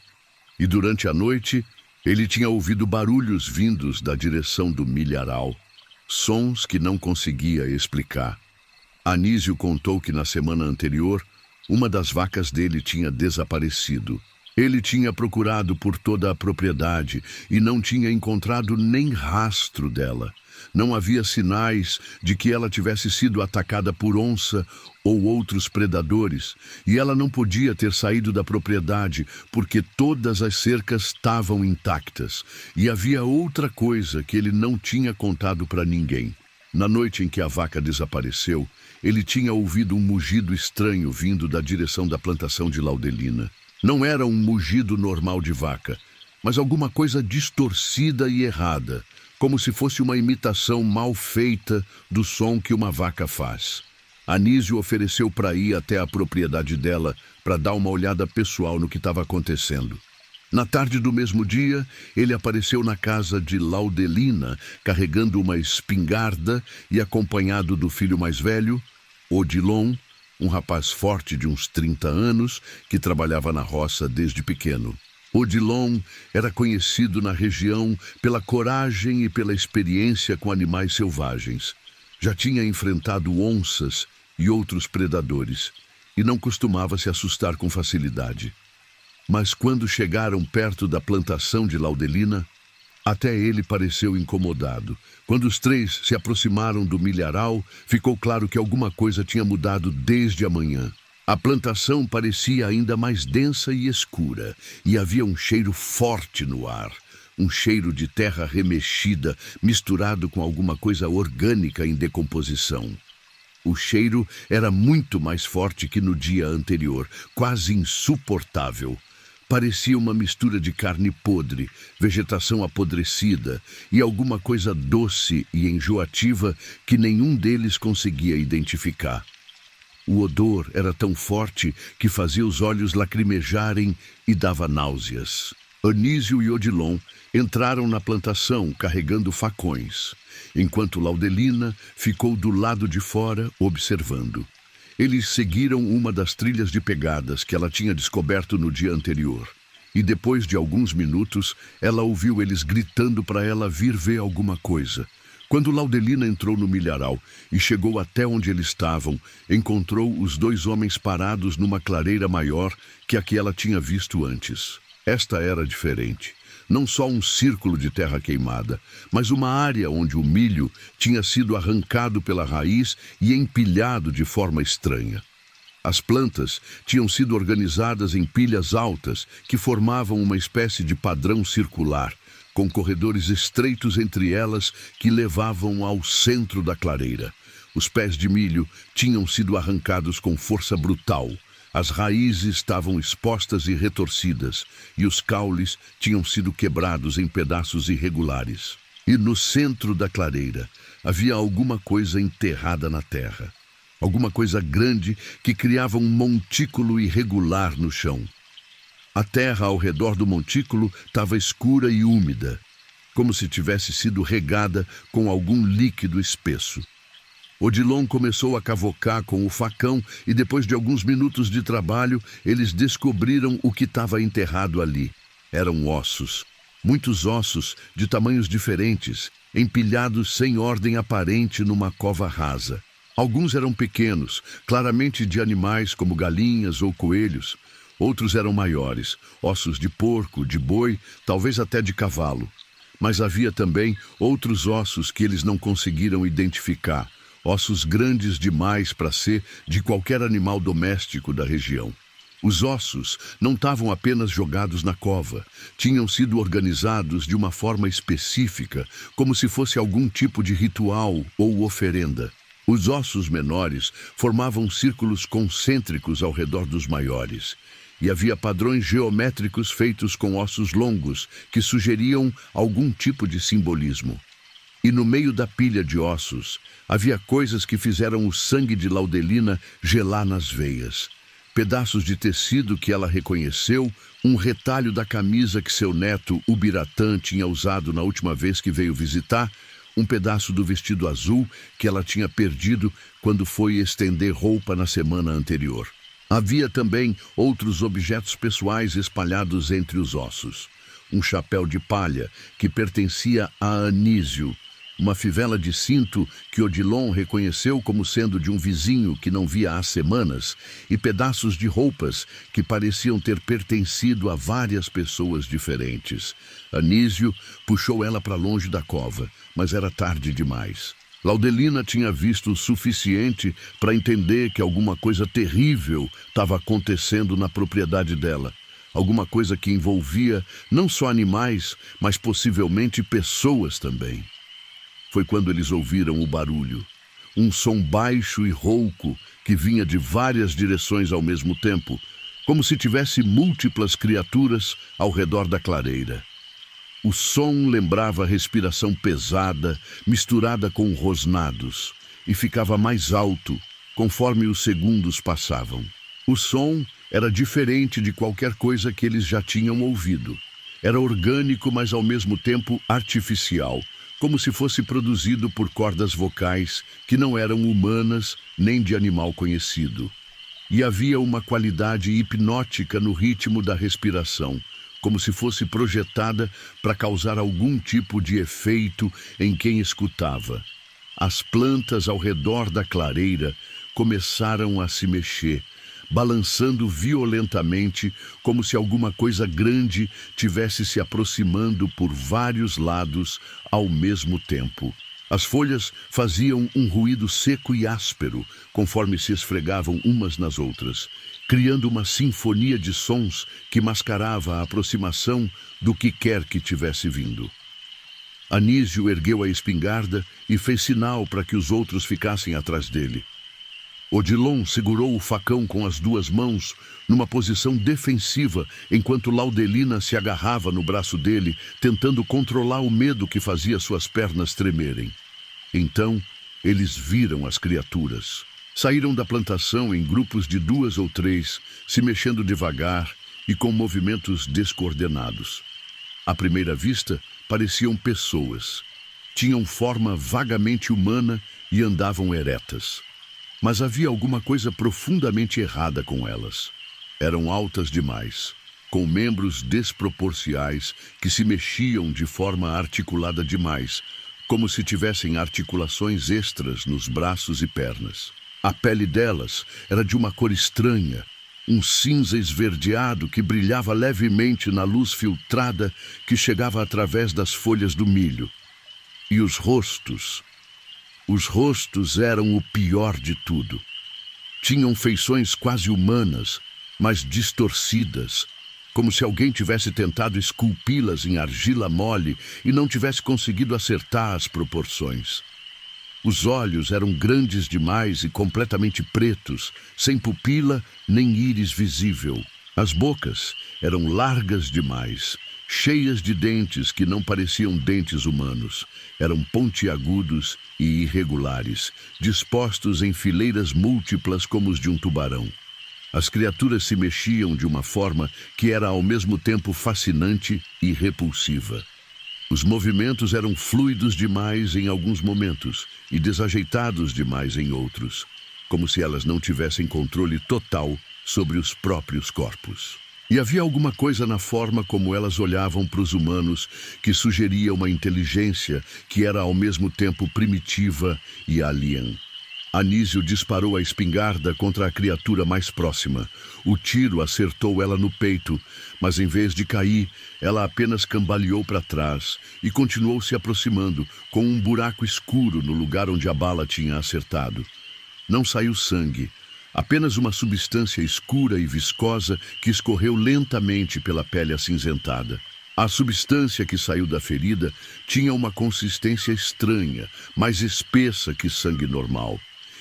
E durante a noite, ele tinha ouvido barulhos vindos da direção do milharal, sons que não conseguia explicar. Anísio contou que na semana anterior, uma das vacas dele tinha desaparecido. Ele tinha procurado por toda a propriedade e não tinha encontrado nem rastro dela. Não havia sinais de que ela tivesse sido atacada por onça ou outros predadores, e ela não podia ter saído da propriedade porque todas as cercas estavam intactas. E havia outra coisa que ele não tinha contado para ninguém. Na noite em que a vaca desapareceu, ele tinha ouvido um mugido estranho vindo da direção da plantação de Laudelina. Não era um mugido normal de vaca, mas alguma coisa distorcida e errada, como se fosse uma imitação mal feita do som que uma vaca faz. Anísio ofereceu para ir até a propriedade dela para dar uma olhada pessoal no que estava acontecendo. Na tarde do mesmo dia, ele apareceu na casa de Laudelina, carregando uma espingarda e acompanhado do filho mais velho, Odilon, um rapaz forte de uns 30 anos que trabalhava na roça desde pequeno. Odilon era conhecido na região pela coragem e pela experiência com animais selvagens. Já tinha enfrentado onças e outros predadores e não costumava se assustar com facilidade. Mas quando chegaram perto da plantação de Laudelina, até ele pareceu incomodado. Quando os três se aproximaram do milharal, ficou claro que alguma coisa tinha mudado desde a manhã. A plantação parecia ainda mais densa e escura, e havia um cheiro forte no ar. Um cheiro de terra remexida, misturado com alguma coisa orgânica em decomposição. O cheiro era muito mais forte que no dia anterior, quase insuportável. Parecia uma mistura de carne podre, vegetação apodrecida e alguma coisa doce e enjoativa que nenhum deles conseguia identificar. O odor era tão forte que fazia os olhos lacrimejarem e dava náuseas. Anísio e Odilon entraram na plantação carregando facões, enquanto Laudelina ficou do lado de fora observando. Eles seguiram uma das trilhas de pegadas que ela tinha descoberto no dia anterior. E depois de alguns minutos, ela ouviu eles gritando para ela vir ver alguma coisa. Quando Laudelina entrou no milharal e chegou até onde eles estavam, encontrou os dois homens parados numa clareira maior que a que ela tinha visto antes. Esta era diferente. Não só um círculo de terra queimada, mas uma área onde o milho tinha sido arrancado pela raiz e empilhado de forma estranha. As plantas tinham sido organizadas em pilhas altas que formavam uma espécie de padrão circular, com corredores estreitos entre elas que levavam ao centro da clareira. Os pés de milho tinham sido arrancados com força brutal. As raízes estavam expostas e retorcidas, e os caules tinham sido quebrados em pedaços irregulares. E no centro da clareira havia alguma coisa enterrada na terra. Alguma coisa grande que criava um montículo irregular no chão. A terra ao redor do montículo estava escura e úmida. como se tivesse sido regada com algum líquido espesso. Odilon começou a cavocar com o facão e depois de alguns minutos de trabalho, eles descobriram o que estava enterrado ali. Eram ossos. Muitos ossos de tamanhos diferentes, empilhados sem ordem aparente numa cova rasa. Alguns eram pequenos, claramente de animais como galinhas ou coelhos. Outros eram maiores, ossos de porco, de boi, talvez até de cavalo. Mas havia também outros ossos que eles não conseguiram identificar, ossos grandes demais para ser de qualquer animal doméstico da região. Os ossos não estavam apenas jogados na cova, tinham sido organizados de uma forma específica, como se fosse algum tipo de ritual ou oferenda. Os ossos menores formavam círculos concêntricos ao redor dos maiores, e havia padrões geométricos feitos com ossos longos que sugeriam algum tipo de simbolismo. E no meio da pilha de ossos, havia coisas que fizeram o sangue de Laudelina gelar nas veias. Pedaços de tecido que ela reconheceu, um retalho da camisa que seu neto, Ubiratã, tinha usado na última vez que veio visitar, um pedaço do vestido azul que ela tinha perdido quando foi estender roupa na semana anterior. Havia também outros objetos pessoais espalhados entre os ossos. Um chapéu de palha que pertencia a Anísio, uma fivela de cinto que Odilon reconheceu como sendo de um vizinho que não via há semanas, e pedaços de roupas que pareciam ter pertencido a várias pessoas diferentes. Anísio puxou ela para longe da cova, mas era tarde demais. Laudelina tinha visto o suficiente para entender que alguma coisa terrível estava acontecendo na propriedade dela. Alguma coisa que envolvia não só animais, mas possivelmente pessoas também. Foi quando eles ouviram o barulho. Um som baixo e rouco que vinha de várias direções ao mesmo tempo, como se tivesse múltiplas criaturas ao redor da clareira. O som lembrava respiração pesada, misturada com rosnados, e ficava mais alto conforme os segundos passavam. O som era diferente de qualquer coisa que eles já tinham ouvido. Era orgânico, mas ao mesmo tempo artificial, como se fosse produzido por cordas vocais que não eram humanas nem de animal conhecido. E havia uma qualidade hipnótica no ritmo da respiração, como se fosse projetada para causar algum tipo de efeito em quem escutava. As plantas ao redor da clareira começaram a se mexer, balançando violentamente, como se alguma coisa grande tivesse se aproximando por vários lados ao mesmo tempo. As folhas faziam um ruído seco e áspero, conforme se esfregavam umas nas outras, criando uma sinfonia de sons que mascarava a aproximação do que quer que tivesse vindo. Anísio ergueu a espingarda e fez sinal para que os outros ficassem atrás dele. Odilon segurou o facão com as duas mãos, numa posição defensiva, enquanto Laudelina se agarrava no braço dele, tentando controlar o medo que fazia suas pernas tremerem. Então, eles viram as criaturas. Saíram da plantação em grupos de 2 ou 3, se mexendo devagar e com movimentos descoordenados. À primeira vista, pareciam pessoas. Tinham forma vagamente humana e andavam eretas. Mas havia alguma coisa profundamente errada com elas. Eram altas demais, com membros desproporcionais que se mexiam de forma articulada demais, como se tivessem articulações extras nos braços e pernas. A pele delas era de uma cor estranha, um cinza esverdeado que brilhava levemente na luz filtrada que chegava através das folhas do milho. E os rostos eram o pior de tudo. Tinham feições quase humanas, mas distorcidas, como se alguém tivesse tentado esculpi-las em argila mole e não tivesse conseguido acertar as proporções. Os olhos eram grandes demais e completamente pretos, sem pupila nem íris visível. As bocas eram largas demais, cheias de dentes que não pareciam dentes humanos. Eram pontiagudos e irregulares, dispostos em fileiras múltiplas como os de um tubarão. As criaturas se mexiam de uma forma que era ao mesmo tempo fascinante e repulsiva. Os movimentos eram fluidos demais em alguns momentos e desajeitados demais em outros, como se elas não tivessem controle total sobre os próprios corpos. E havia alguma coisa na forma como elas olhavam para os humanos que sugeria uma inteligência que era ao mesmo tempo primitiva e alien. Anísio disparou a espingarda contra a criatura mais próxima. O tiro acertou ela no peito, mas em vez de cair, ela apenas cambaleou para trás e continuou se aproximando, com um buraco escuro no lugar onde a bala tinha acertado. Não saiu sangue, apenas uma substância escura e viscosa que escorreu lentamente pela pele acinzentada. A substância que saiu da ferida tinha uma consistência estranha, mais espessa que sangue normal.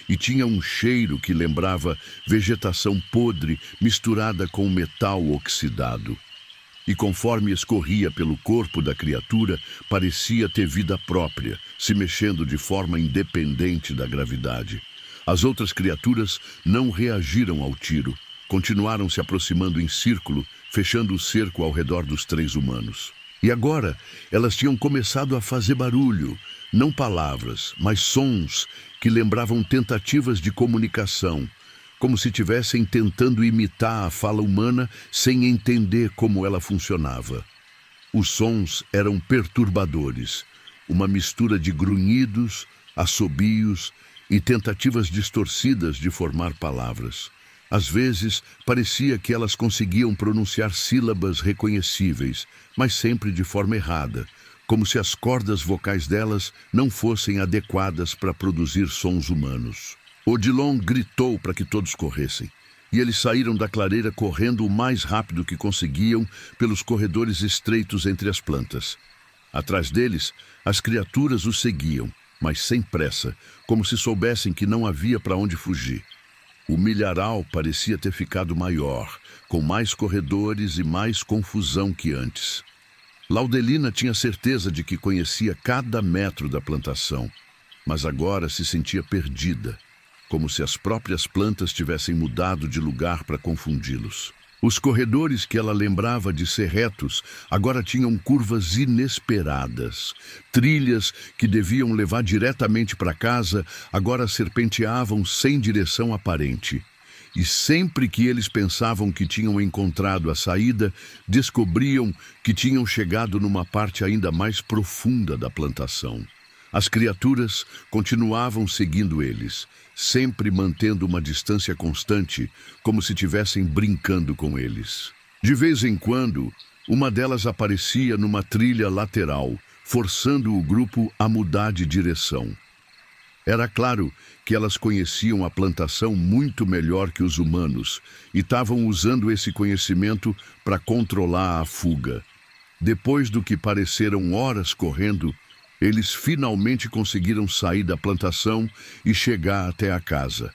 E tinha um cheiro que lembrava vegetação podre misturada com metal oxidado. E conforme escorria pelo corpo da criatura, parecia ter vida própria, se mexendo de forma independente da gravidade. As outras criaturas não reagiram ao tiro, continuaram se aproximando em círculo, fechando o cerco ao redor dos 3 humanos. E agora, elas tinham começado a fazer barulho, não palavras, mas sons que lembravam tentativas de comunicação, como se estivessem tentando imitar a fala humana sem entender como ela funcionava. Os sons eram perturbadores, uma mistura de grunhidos, assobios e tentativas distorcidas de formar palavras. Às vezes, parecia que elas conseguiam pronunciar sílabas reconhecíveis, mas sempre de forma errada, como se as cordas vocais delas não fossem adequadas para produzir sons humanos. Odilon gritou para que todos corressem, e eles saíram da clareira correndo o mais rápido que conseguiam pelos corredores estreitos entre as plantas. Atrás deles, as criaturas os seguiam, mas sem pressa, como se soubessem que não havia para onde fugir. O milharal parecia ter ficado maior, com mais corredores e mais confusão que antes. Laudelina tinha certeza de que conhecia cada metro da plantação, mas agora se sentia perdida, como se as próprias plantas tivessem mudado de lugar para confundi-los. Os corredores que ela lembrava de ser retos agora tinham curvas inesperadas. Trilhas que deviam levar diretamente para casa agora serpenteavam sem direção aparente. E sempre que eles pensavam que tinham encontrado a saída, descobriam que tinham chegado numa parte ainda mais profunda da plantação. As criaturas continuavam seguindo eles, sempre mantendo uma distância constante, como se estivessem brincando com eles. De vez em quando, uma delas aparecia numa trilha lateral, forçando o grupo a mudar de direção. Era claro que elas conheciam a plantação muito melhor que os humanos e estavam usando esse conhecimento para controlar a fuga. Depois do que pareceram horas correndo, eles finalmente conseguiram sair da plantação e chegar até a casa.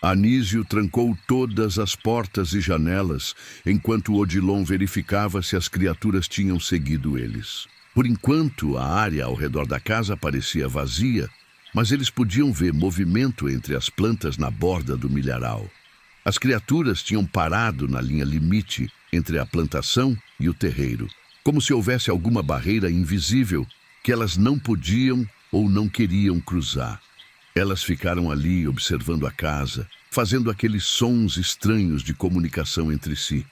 Anísio trancou todas as portas e janelas enquanto Odilon verificava se as criaturas tinham seguido eles. Por enquanto, a área ao redor da casa parecia vazia, mas eles podiam ver movimento entre as plantas na borda do milharal. As criaturas tinham parado na linha limite entre a plantação e o terreiro, como se houvesse alguma barreira invisível que elas não podiam ou não queriam cruzar. Elas ficaram ali observando a casa, fazendo aqueles sons estranhos de comunicação entre si.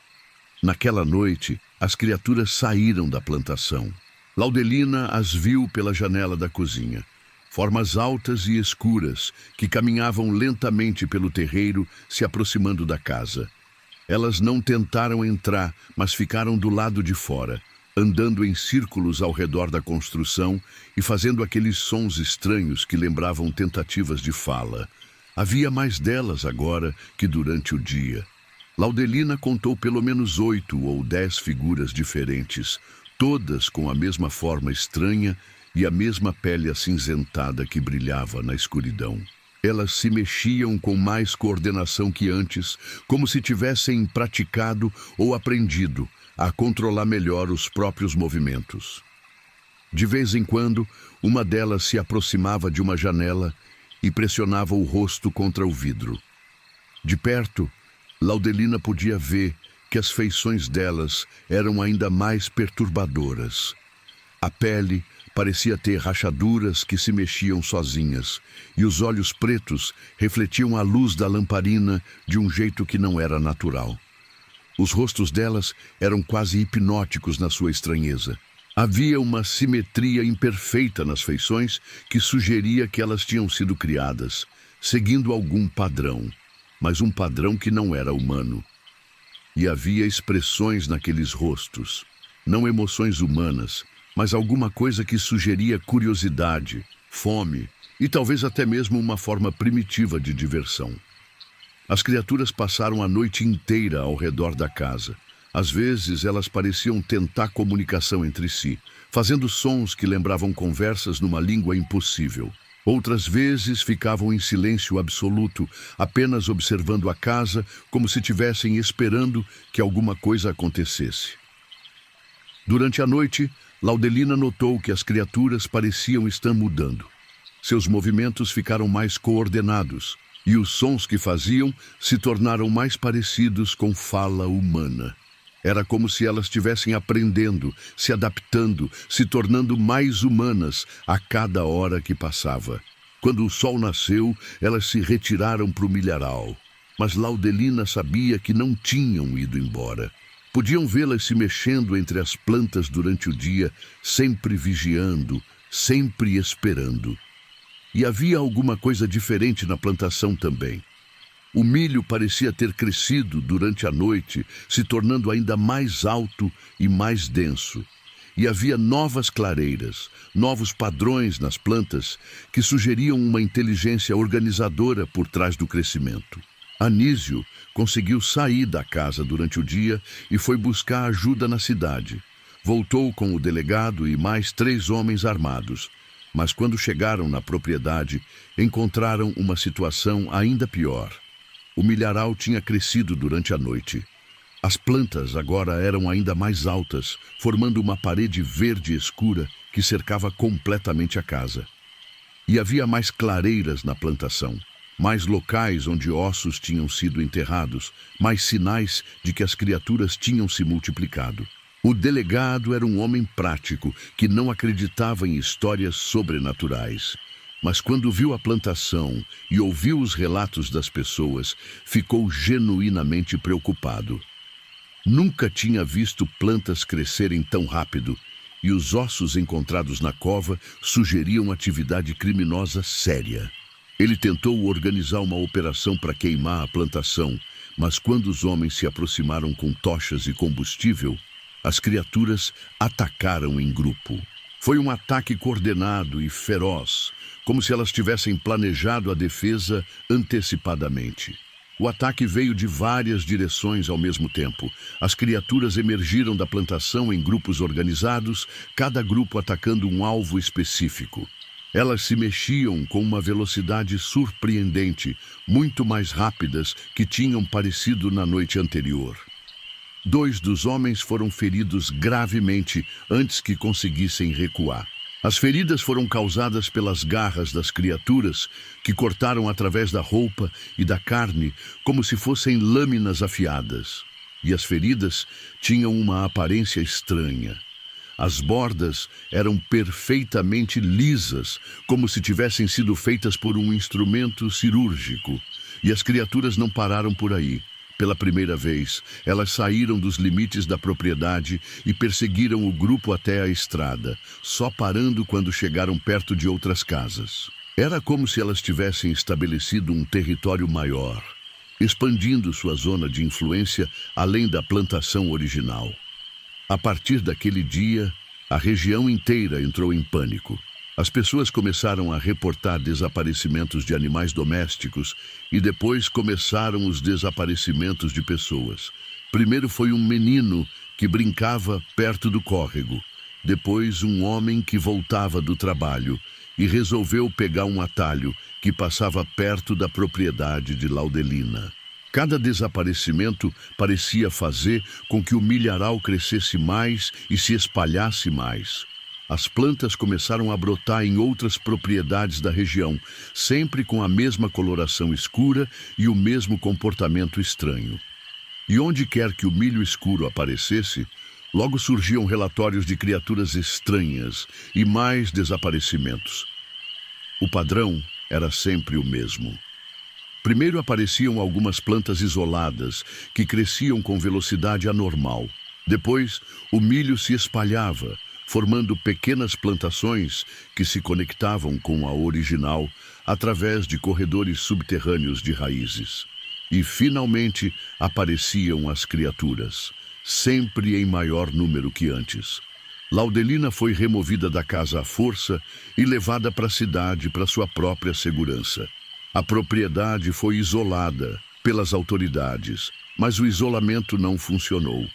Naquela noite, as criaturas saíram da plantação. Laudelina as viu pela janela da cozinha. Formas altas e escuras que caminhavam lentamente pelo terreiro, se aproximando da casa. Elas não tentaram entrar, mas ficaram do lado de fora, andando em círculos ao redor da construção e fazendo aqueles sons estranhos que lembravam tentativas de fala. Havia mais delas agora que durante o dia. Laudelina contou pelo menos 8 ou 10 figuras diferentes, todas com a mesma forma estranha e a mesma pele acinzentada que brilhava na escuridão. Elas se mexiam com mais coordenação que antes, como se tivessem praticado ou aprendido a controlar melhor os próprios movimentos. De vez em quando, uma delas se aproximava de uma janela e pressionava o rosto contra o vidro. De perto, Laudelina podia ver que as feições delas eram ainda mais perturbadoras. A pele parecia ter rachaduras que se mexiam sozinhas, e os olhos pretos refletiam a luz da lamparina de um jeito que não era natural. Os rostos delas eram quase hipnóticos na sua estranheza. Havia uma simetria imperfeita nas feições que sugeria que elas tinham sido criadas, seguindo algum padrão, mas um padrão que não era humano. E havia expressões naqueles rostos, não emoções humanas, mas alguma coisa que sugeria curiosidade, fome e talvez até mesmo uma forma primitiva de diversão. As criaturas passaram a noite inteira ao redor da casa. Às vezes, elas pareciam tentar comunicação entre si, fazendo sons que lembravam conversas numa língua impossível. Outras vezes, ficavam em silêncio absoluto, apenas observando a casa como se estivessem esperando que alguma coisa acontecesse. Durante a noite, Laudelina notou que as criaturas pareciam estar mudando. Seus movimentos ficaram mais coordenados, e os sons que faziam se tornaram mais parecidos com fala humana. Era como se elas estivessem aprendendo, se adaptando, se tornando mais humanas a cada hora que passava. Quando o sol nasceu, elas se retiraram para o milharal. Mas Laudelina sabia que não tinham ido embora. Podiam vê-las se mexendo entre as plantas durante o dia, sempre vigiando, sempre esperando. E havia alguma coisa diferente na plantação também. O milho parecia ter crescido durante a noite, se tornando ainda mais alto e mais denso. E havia novas clareiras, novos padrões nas plantas que sugeriam uma inteligência organizadora por trás do crescimento. Anísio conseguiu sair da casa durante o dia e foi buscar ajuda na cidade. Voltou com o delegado e mais 3 homens armados. Mas quando chegaram na propriedade, encontraram uma situação ainda pior. O milharal tinha crescido durante a noite. As plantas agora eram ainda mais altas, formando uma parede verde escura que cercava completamente a casa. E havia mais clareiras na plantação, mais locais onde ossos tinham sido enterrados, mais sinais de que as criaturas tinham se multiplicado. O delegado era um homem prático que não acreditava em histórias sobrenaturais. Mas quando viu a plantação e ouviu os relatos das pessoas, ficou genuinamente preocupado. Nunca tinha visto plantas crescerem tão rápido, e os ossos encontrados na cova sugeriam atividade criminosa séria. Ele tentou organizar uma operação para queimar a plantação, mas quando os homens se aproximaram com tochas e combustível, as criaturas atacaram em grupo. Foi um ataque coordenado e feroz, como se elas tivessem planejado a defesa antecipadamente. O ataque veio de várias direções ao mesmo tempo. As criaturas emergiram da plantação em grupos organizados, cada grupo atacando um alvo específico. Elas se mexiam com uma velocidade surpreendente, muito mais rápidas que tinham parecido na noite anterior. 2 dos homens foram feridos gravemente antes que conseguissem recuar. As feridas foram causadas pelas garras das criaturas, que cortaram através da roupa e da carne como se fossem lâminas afiadas. E as feridas tinham uma aparência estranha. As bordas eram perfeitamente lisas, como se tivessem sido feitas por um instrumento cirúrgico. E as criaturas não pararam por aí. Pela primeira vez, elas saíram dos limites da propriedade e perseguiram o grupo até a estrada, só parando quando chegaram perto de outras casas. Era como se elas tivessem estabelecido um território maior, expandindo sua zona de influência além da plantação original. A partir daquele dia, a região inteira entrou em pânico. As pessoas começaram a reportar desaparecimentos de animais domésticos e depois começaram os desaparecimentos de pessoas. Primeiro foi um menino que brincava perto do córrego. Depois um homem que voltava do trabalho e resolveu pegar um atalho que passava perto da propriedade de Laudelina. Cada desaparecimento parecia fazer com que o milharal crescesse mais e se espalhasse mais. As plantas começaram a brotar em outras propriedades da região, sempre com a mesma coloração escura e o mesmo comportamento estranho. E onde quer que o milho escuro aparecesse, Logo surgiam relatórios de criaturas estranhas e mais desaparecimentos. O padrão era sempre o mesmo. Primeiro apareciam algumas plantas isoladas, que cresciam com velocidade anormal. Depois, o milho se espalhava, formando pequenas plantações que se conectavam com a original através de corredores subterrâneos de raízes. E, finalmente, apareciam as criaturas, sempre em maior número que antes. Laudelina foi removida da casa à força e levada para a cidade para sua própria segurança. A propriedade foi isolada pelas autoridades, mas o isolamento não funcionou.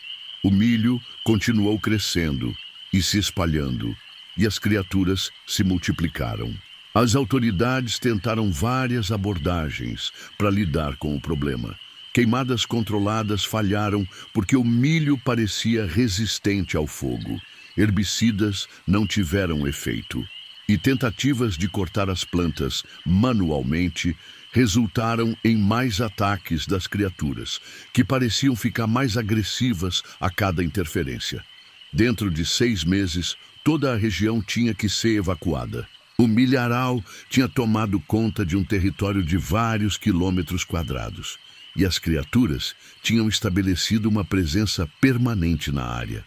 O milho continuou crescendo e se espalhando, e as criaturas se multiplicaram. As autoridades tentaram várias abordagens para lidar com o problema. Queimadas controladas falharam porque o milho parecia resistente ao fogo. Herbicidas não tiveram efeito. E tentativas de cortar as plantas manualmente resultaram em mais ataques das criaturas, que pareciam ficar mais agressivas a cada interferência. Dentro de 6 meses, toda a região tinha que ser evacuada. O milharal tinha tomado conta de um território de vários quilômetros quadrados, e as criaturas tinham estabelecido uma presença permanente na área.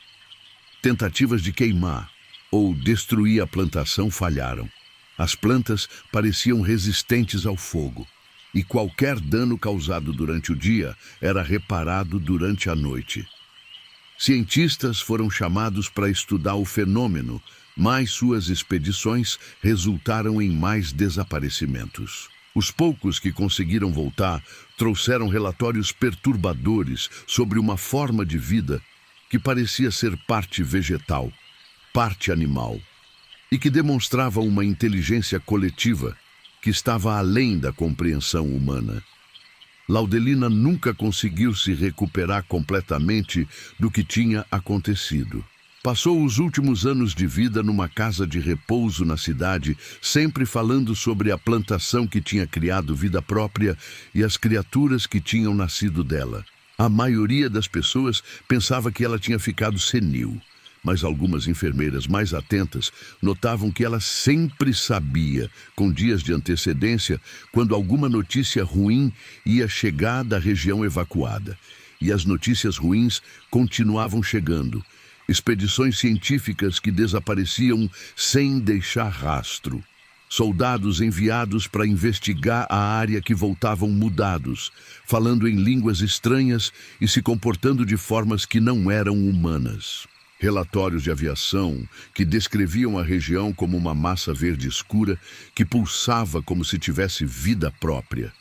Tentativas de queimar ou destruir a plantação falharam. As plantas pareciam resistentes ao fogo, e qualquer dano causado durante o dia era reparado durante a noite. Cientistas foram chamados para estudar o fenômeno, mas suas expedições resultaram em mais desaparecimentos. Os poucos que conseguiram voltar trouxeram relatórios perturbadores sobre uma forma de vida que parecia ser parte vegetal, parte animal, e que demonstrava uma inteligência coletiva que estava além da compreensão humana. Laudelina nunca conseguiu se recuperar completamente do que tinha acontecido. Passou os últimos anos de vida numa casa de repouso na cidade, sempre falando sobre a plantação que tinha criado vida própria e as criaturas que tinham nascido dela. A maioria das pessoas pensava que ela tinha ficado senil, mas algumas enfermeiras mais atentas notavam que ela sempre sabia, com dias de antecedência, quando alguma notícia ruim ia chegar da região evacuada. E as notícias ruins continuavam chegando. Expedições científicas que desapareciam sem deixar rastro. Soldados enviados para investigar a área que voltavam mudados, falando em línguas estranhas e se comportando de formas que não eram humanas. Relatórios de aviação que descreviam a região como uma massa verde escura que pulsava como se tivesse vida própria.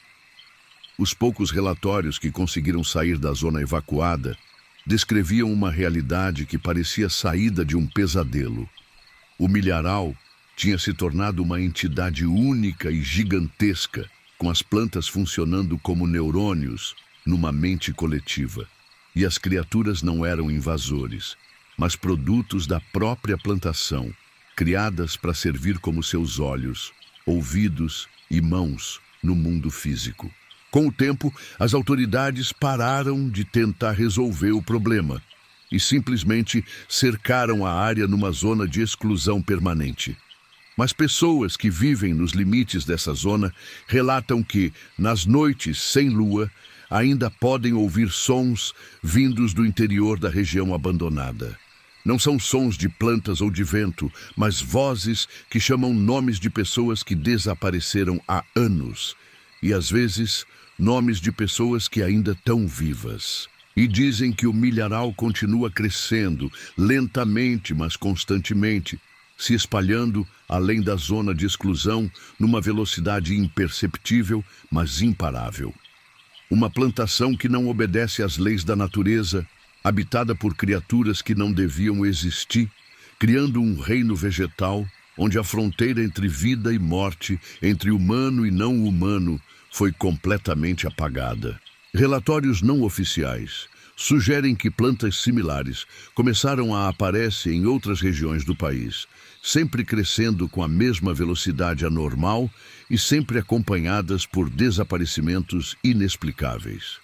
Os poucos relatórios que conseguiram sair da zona evacuada descreviam uma realidade que parecia saída de um pesadelo. O milharal tinha se tornado uma entidade única e gigantesca, com as plantas funcionando como neurônios numa mente coletiva. E as criaturas não eram invasores, mas produtos da própria plantação, criadas para servir como seus olhos, ouvidos e mãos no mundo físico. Com o tempo, as autoridades pararam de tentar resolver o problema e simplesmente cercaram a área numa zona de exclusão permanente. Mas pessoas que vivem nos limites dessa zona relatam que, nas noites sem lua, ainda podem ouvir sons vindos do interior da região abandonada. Não são sons de plantas ou de vento, mas vozes que chamam nomes de pessoas que desapareceram há anos, e às vezes nomes de pessoas que ainda estão vivas. E dizem que o milharal continua crescendo, lentamente, mas constantemente, se espalhando além da zona de exclusão numa velocidade imperceptível, mas imparável. Uma plantação que não obedece às leis da natureza, habitada por criaturas que não deviam existir, criando um reino vegetal, onde a fronteira entre vida e morte, entre humano e não humano, foi completamente apagada. Relatórios não oficiais sugerem que plantas similares começaram a aparecer em outras regiões do país, sempre crescendo com a mesma velocidade anormal e sempre acompanhadas por desaparecimentos inexplicáveis.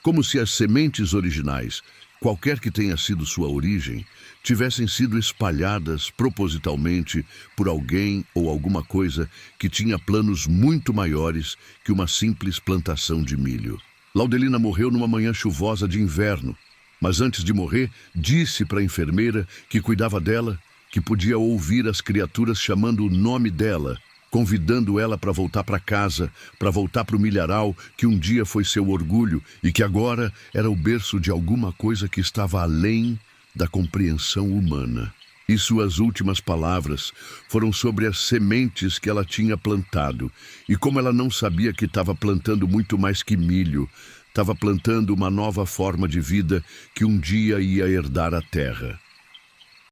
Como se as sementes originais qualquer que tenha sido sua origem, tivessem sido espalhadas propositalmente por alguém ou alguma coisa que tinha planos muito maiores que uma simples plantação de milho. Laudelina morreu numa manhã chuvosa de inverno, mas antes de morrer, disse para a enfermeira que cuidava dela que podia ouvir as criaturas chamando o nome dela, convidando ela para voltar para casa, para voltar para o milharal que um dia foi seu orgulho e que agora era o berço de alguma coisa que estava além da compreensão humana. E suas últimas palavras foram sobre as sementes que ela tinha plantado, e como ela não sabia que estava plantando muito mais que milho, estava plantando uma nova forma de vida que um dia ia herdar a terra.